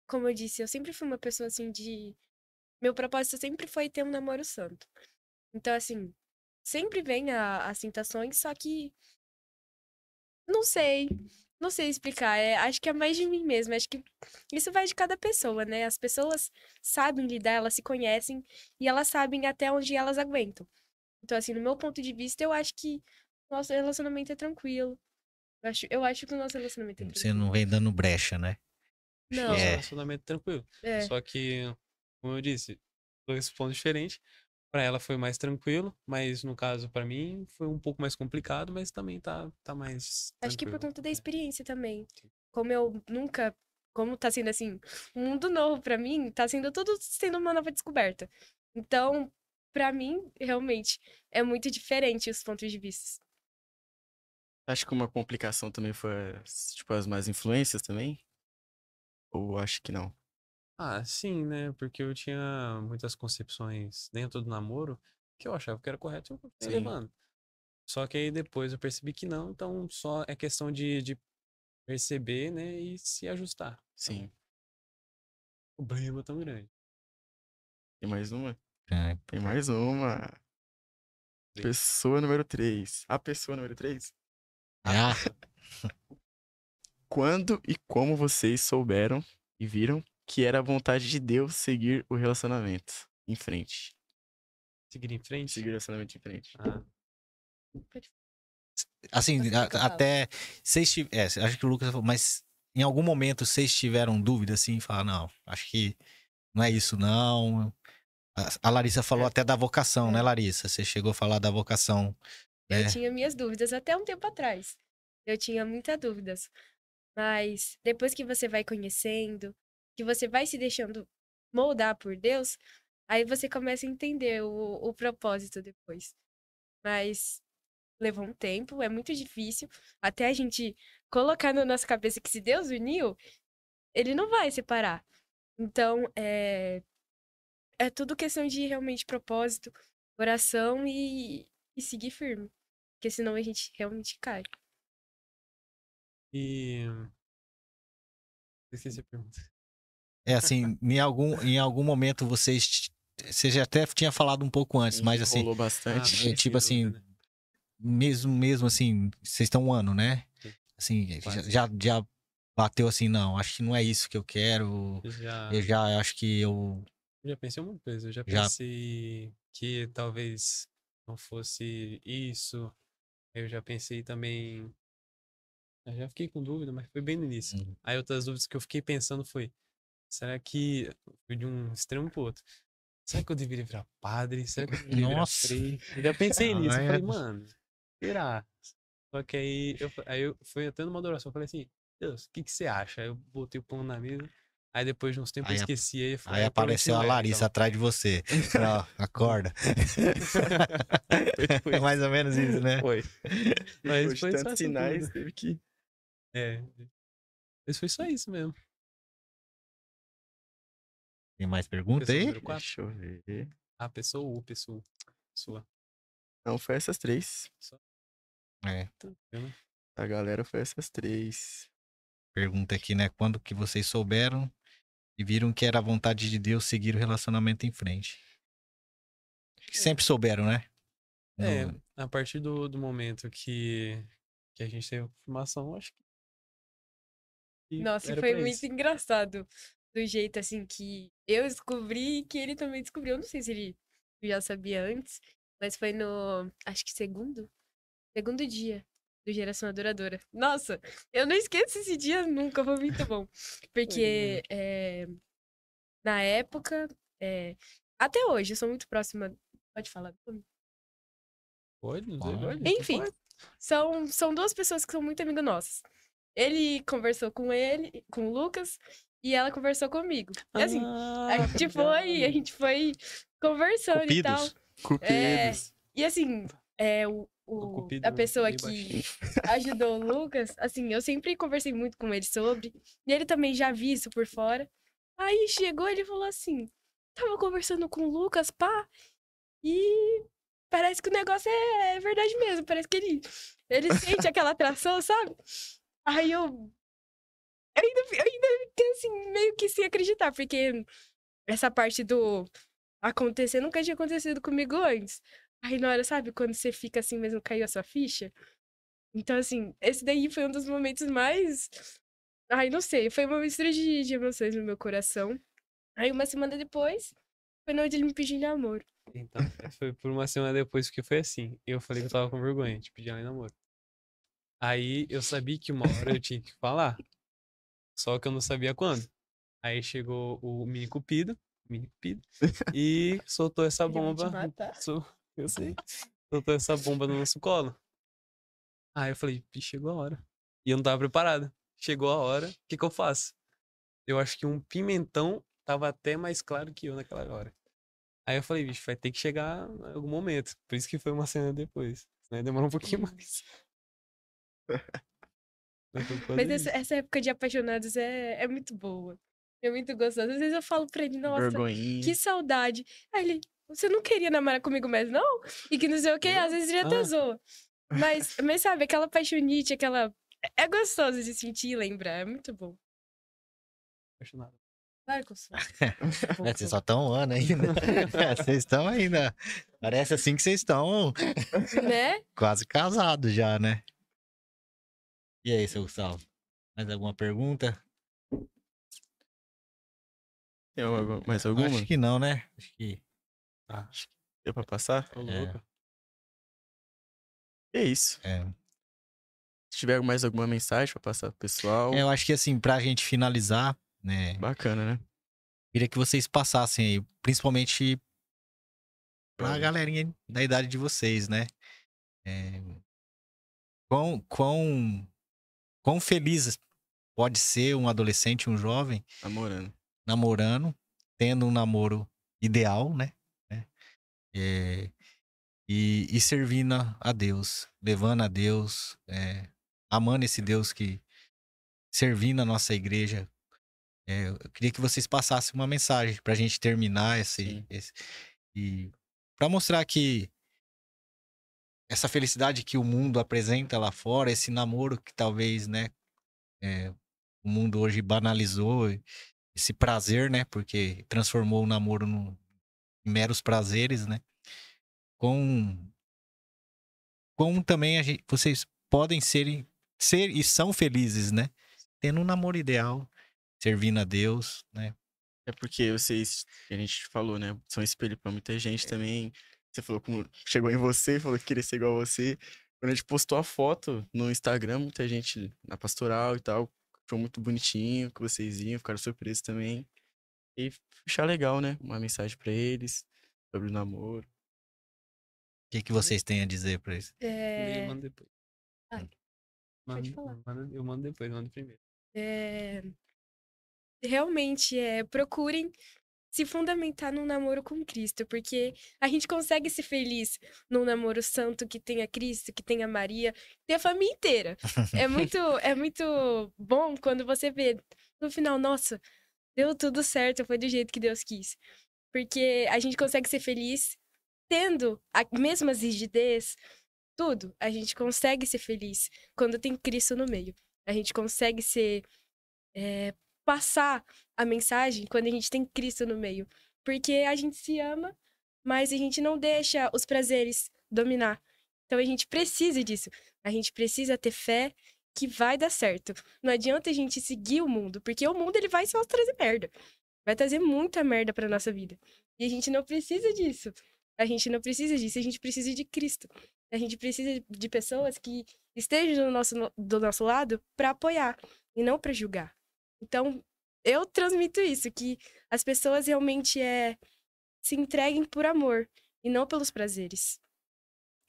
como eu disse, eu sempre fui uma pessoa assim de. Meu propósito sempre foi ter um namoro santo. Então, assim, sempre vem as tentações, só que. Não sei. Não sei explicar. Acho que é mais de mim mesma. Acho que isso vai de cada pessoa, né? As pessoas sabem lidar, elas se conhecem e elas sabem até onde elas aguentam. Então, assim, no meu ponto de vista, eu acho que o nosso relacionamento é tranquilo. Eu acho que o nosso relacionamento é Você tranquilo. não vem dando brecha, né? Não. Nosso É. relacionamento tranquilo. É. Só que, como eu disse, dois pontos diferentes. Pra ela foi mais tranquilo, mas no caso pra mim foi um pouco mais complicado, mas também tá mais Acho que por tranquilo. conta da experiência também. Como eu nunca. Como tá sendo assim, um mundo novo pra mim, tá sendo tudo sendo uma nova descoberta. Então, pra mim, realmente, é muito diferente os pontos de vista. Acho que uma complicação também foi, tipo, as más influências também? Ou acho que não? Sim, né? Porque eu tinha muitas concepções dentro do namoro que eu achava que era correto e eu continuei Sim. levando. Só que aí depois eu percebi que não, então só é questão de perceber, né, e se ajustar. Sim. Então, o problema é tão grande. Tem mais uma? É. Tem mais uma. Três. Pessoa número 3. A pessoa número 3? Ah, quando e como vocês souberam e viram que era a vontade de Deus seguir o relacionamento em frente? Seguir em frente. Seguir o relacionamento em frente. Ah, Assim, Você que eu falo. até vocês acho que o Lucas falou, mas em algum momento vocês tiveram dúvida assim, falar, não, acho que não é isso não. A Larissa falou até da vocação, né, Larissa? Você chegou a falar da vocação. Eu né? tinha minhas dúvidas até um tempo atrás. Eu tinha muitas dúvidas. Mas depois que você vai conhecendo, que você vai se deixando moldar por Deus, aí você começa a entender o propósito depois. Mas levou um tempo, é muito difícil. Até a gente colocar na nossa cabeça que se Deus uniu, ele não vai separar. Então, é tudo questão de realmente propósito, oração e seguir firme. Porque senão a gente realmente cai. e. Esqueci a pergunta. É assim, em algum momento você já até tinha falado um pouco antes, mas assim, Rolou bastante. tipo assim, mesmo assim, vocês estão um ano, né? Sim. Assim, Quase. já bateu assim, não, acho que não é isso que eu quero. Eu já acho que eu Já pensei uma coisa, eu já Já- pensei que talvez não fosse isso. Eu já pensei também. Eu já fiquei com dúvida, mas foi bem no início. Uhum. Aí outras dúvidas que eu fiquei pensando foi: será que. Fui de um extremo pro outro. Será que eu deveria virar padre? Será que eu deveria virar Nossa. freio? Eu já pensei nisso. Eu Ah, falei, é. mano, será? Só que aí eu fui até numa adoração. Eu falei assim: Deus, o que que você acha? Aí eu botei o pão na mesa. Aí depois de uns tempos eu Aí esqueci. Aí eu prometi apareceu não a era, Larissa então. atrás de você. Ó, acorda. Foi É mais ou menos isso, né? Foi. Mas Depois de foi só tantos essa sinais, dúvida. teve que. É. Mas foi só isso mesmo. Tem mais pergunta Pessoa aí? número 4. Deixa eu ver. Ah, pessoa ou pessoa? Sua. Não, foi essas 3. É, Tranquilo. A galera foi essas 3. pergunta aqui, né? Quando que vocês souberam e viram que era a vontade de Deus seguir o relacionamento em frente? Acho que sempre souberam, né? É, No- a partir do momento que a gente teve a confirmação, acho que Nossa, e era foi pra muito isso. engraçado. Do jeito, assim, que eu descobri e que ele também descobriu. Eu não sei se ele já sabia antes, mas foi no, acho que segundo dia do Geração Adoradora. Nossa, eu não esqueço esse dia nunca, foi muito bom. Porque na época, até hoje, eu sou muito próxima. Pode falar. Pode, não sei, Ah. pode. Enfim, são duas pessoas que são muito amigas nossas. Ele conversou com com o Lucas, e ela conversou comigo. E assim, a gente foi conversando e tal. Cupidos. E assim, O Cupido a pessoa bem que ajudou o Lucas, assim, eu sempre conversei muito com ele sobre. E ele também já viu isso por fora. Aí chegou, ele falou assim: tava conversando com o Lucas, pá, e parece que o negócio é verdade mesmo. Parece que ele sente aquela atração, sabe? Aí eu ainda fiquei assim, meio que sem acreditar, porque essa parte do acontecer nunca tinha acontecido comigo antes. Aí na hora, sabe, quando você fica assim mesmo, caiu a sua ficha? Então, assim, esse daí foi um dos momentos mais. Ai, não sei, foi uma mistura de emoções no meu coração. Aí uma semana depois, foi na onde ele me pediu namoro. Então, foi por uma semana depois que foi assim. Eu falei que eu tava com vergonha de pedir ela em namoro. Aí eu sabia que uma hora eu tinha que falar. Só que eu não sabia quando. Aí chegou o mini cupido, e soltou essa Ele vai te bomba. matar. Eu sei. Soltou essa bomba no nosso colo. Aí eu falei, chegou a hora. E eu não tava preparado. Chegou a hora, o que que eu faço? Eu acho que um pimentão tava até mais claro que eu naquela hora. Aí eu falei, bicho, vai ter que chegar em algum momento. Por isso que foi uma cena depois. Senão demorou um pouquinho mais. Mas foi por causa Mas disso. essa época de apaixonados é muito boa. É muito gostosa. Às vezes eu falo pra ele, nossa, Vergonhinha. que saudade. Aí ele, você não queria namorar comigo mais, não? E que não sei o quê, às vezes ele até Ah. zoa. Mas sabe, aquela paixonite, aquela. É gostoso de sentir e lembrar, é muito bom. Apaixonado. Claro que eu sou. Vocês só estão um ano ainda. Vocês estão ainda. Parece assim que vocês estão Né? quase casados já, né? E aí, seu Gustavo? Mais alguma pergunta? Tem mais Eu alguma? acho que não, né? Acho que Tá. Deu pra passar? Ô, louco. É isso. é. Se tiver mais alguma mensagem pra passar pro pessoal, Eu acho que assim, pra gente finalizar, né? bacana, né? Queria que vocês passassem aí, principalmente pra Jovens. galerinha da idade de vocês, né? É, quão feliz pode ser um adolescente, um jovem, Namorando. namorando, tendo um namoro ideal, né? É, e servindo a Deus, levando a Deus, amando esse Deus que servindo a nossa igreja. Eu queria que vocês passassem uma mensagem pra gente terminar Sim. e para mostrar que essa felicidade que o mundo apresenta lá fora, esse namoro que talvez, né, o mundo hoje banalizou, esse prazer, né, porque transformou o namoro em meros prazeres, né, com também vocês podem ser e são felizes, né, tendo um namoro ideal, servindo a Deus, né. É porque vocês, que a gente falou, né? São espelho pra muita gente também. Você falou como chegou em você, falou que queria ser igual a você. Quando a gente postou a foto no Instagram, muita gente na pastoral e tal, achou muito bonitinho que vocês iam, ficaram surpresos também. E achar legal, né? Uma mensagem pra eles sobre o namoro. O que vocês têm a dizer pra isso? Primeiro eu É, mando depois. Ai, pode falar. Eu mando depois, mando primeiro. Realmente, procurem se fundamentar num namoro com Cristo, porque a gente consegue ser feliz num namoro santo que tenha Cristo, que tenha Maria, tem a família inteira. É muito bom quando você vê no final, nossa, deu tudo certo, foi do jeito que Deus quis. Porque a gente consegue ser feliz tendo a mesma rigidez, tudo. A gente consegue ser feliz quando tem Cristo no meio. A gente consegue passar a mensagem quando a gente tem Cristo no meio. Porque a gente se ama, mas a gente não deixa os prazeres dominar. Então a gente precisa disso. A gente precisa ter fé que vai dar certo. Não adianta a gente seguir o mundo, porque o mundo ele vai só trazer merda. Vai trazer muita merda pra nossa vida. E a gente não precisa disso. A gente não precisa disso, a gente precisa de Cristo. A gente precisa de pessoas que estejam do nosso lado pra apoiar e não pra julgar. Então, eu transmito isso, que as pessoas realmente se entreguem por amor e não pelos prazeres.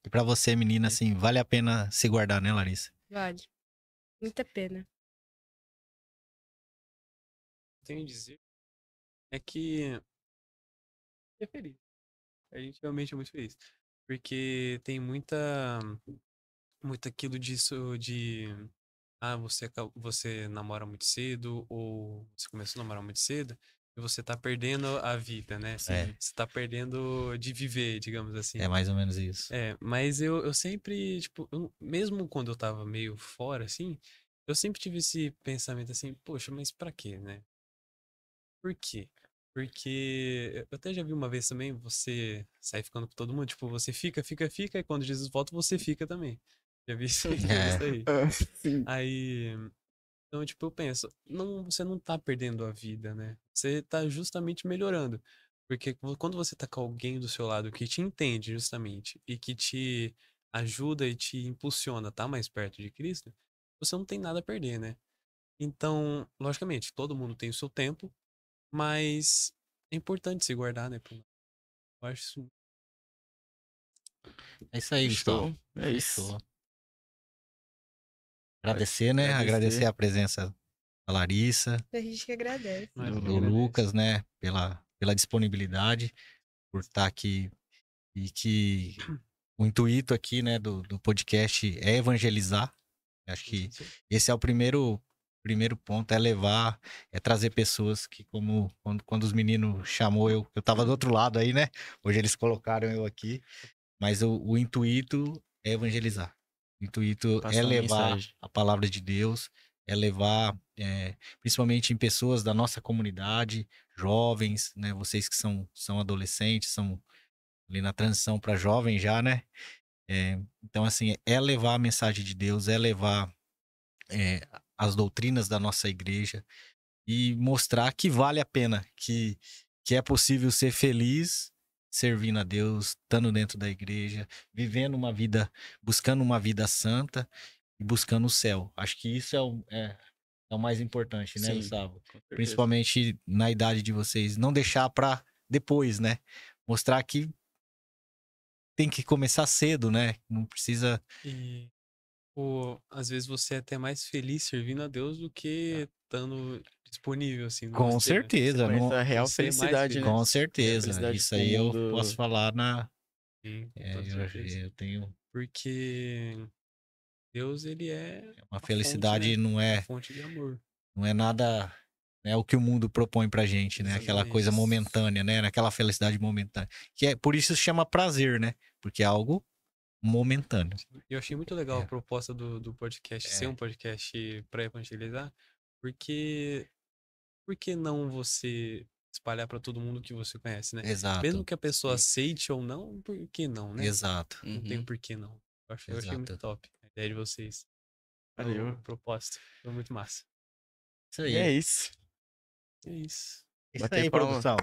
E pra você, menina, assim, vale a pena se guardar, né, Larissa? Vale. Muita pena. Tenho a dizer é que é feliz. A gente realmente é muito feliz. Porque tem muito aquilo disso de você namora muito cedo ou você começou a namorar muito cedo e você tá perdendo a vida, né? É. Você tá perdendo de viver, digamos assim. É mais ou menos isso. Mas eu sempre, tipo, mesmo quando eu tava meio fora, assim, eu sempre tive esse pensamento assim, poxa, mas pra quê, né? Por quê? Porque eu até já vi uma vez também, você sai ficando com todo mundo, tipo, você fica, e quando Jesus volta, você fica também. Já vi isso, já vi isso aí. Sim. Aí, então, tipo, eu penso, você não tá perdendo a vida, né? Você tá justamente melhorando. Porque quando você tá com alguém do seu lado que te entende, justamente, e que te ajuda e te impulsiona a tá mais perto de Cristo, você não tem nada a perder, né? Então, logicamente, todo mundo tem o seu tempo, mas é importante se guardar, né? Eu acho isso. É isso aí, Gustavo. Fechou. É isso. Fechou. Agradecer, né? Agradecer a presença da Larissa, A gente que agradece. Nós que do agradece. Lucas, né? Pela disponibilidade, por estar aqui. E que o intuito aqui, né, do podcast é evangelizar. Acho que esse é o primeiro ponto, é trazer pessoas que, como quando os meninos chamou, eu tava do outro lado aí, né? Hoje eles colocaram eu aqui. Mas o intuito é evangelizar. O intuito Passar é uma levar mensagem. a palavra de Deus, é levar, principalmente em pessoas da nossa comunidade, jovens, né? Vocês que são adolescentes, são ali na transição para jovem já, né? Então, assim, é levar a mensagem de Deus, é levar as doutrinas da nossa igreja e mostrar que vale a pena, que é possível ser feliz servindo a Deus, estando dentro da igreja, vivendo uma vida, buscando uma vida santa e buscando o céu. Acho que isso é o mais importante, né, Sim, Gustavo? com certeza. Principalmente na idade de vocês. Não deixar pra depois, né? Mostrar que tem que começar cedo, né? Não precisa... E, pô, às vezes você é até mais feliz servindo a Deus do que estando disponível, assim, no Com mosteiro. Você certeza, conhece a real Você é mais felicidade, né? feliz. com E a certeza. felicidade Isso com o aí eu mundo. posso falar Sim, com toda certeza. eu tenho Porque Deus, ele é uma a fonte, felicidade, né? não A é fonte de amor. nada, né, o que o mundo propõe pra gente, né? Aquela Exatamente. coisa momentânea, né? Aquela felicidade momentânea. Que é por isso se chama prazer, né? Porque é algo momentâneo. Eu achei muito legal É. a proposta do podcast ser um podcast pra evangelizar, porque por que não você espalhar pra todo mundo que você conhece, né? Exato. Mesmo que a pessoa Sim. aceite ou não, por que não, né? Exato. Não tem Uhum. por que não. Eu achei muito Exato. top a ideia de vocês. Valeu. O propósito. Foi muito massa. Isso E é aí. isso. É isso. Isso Bater aí, palma. produção.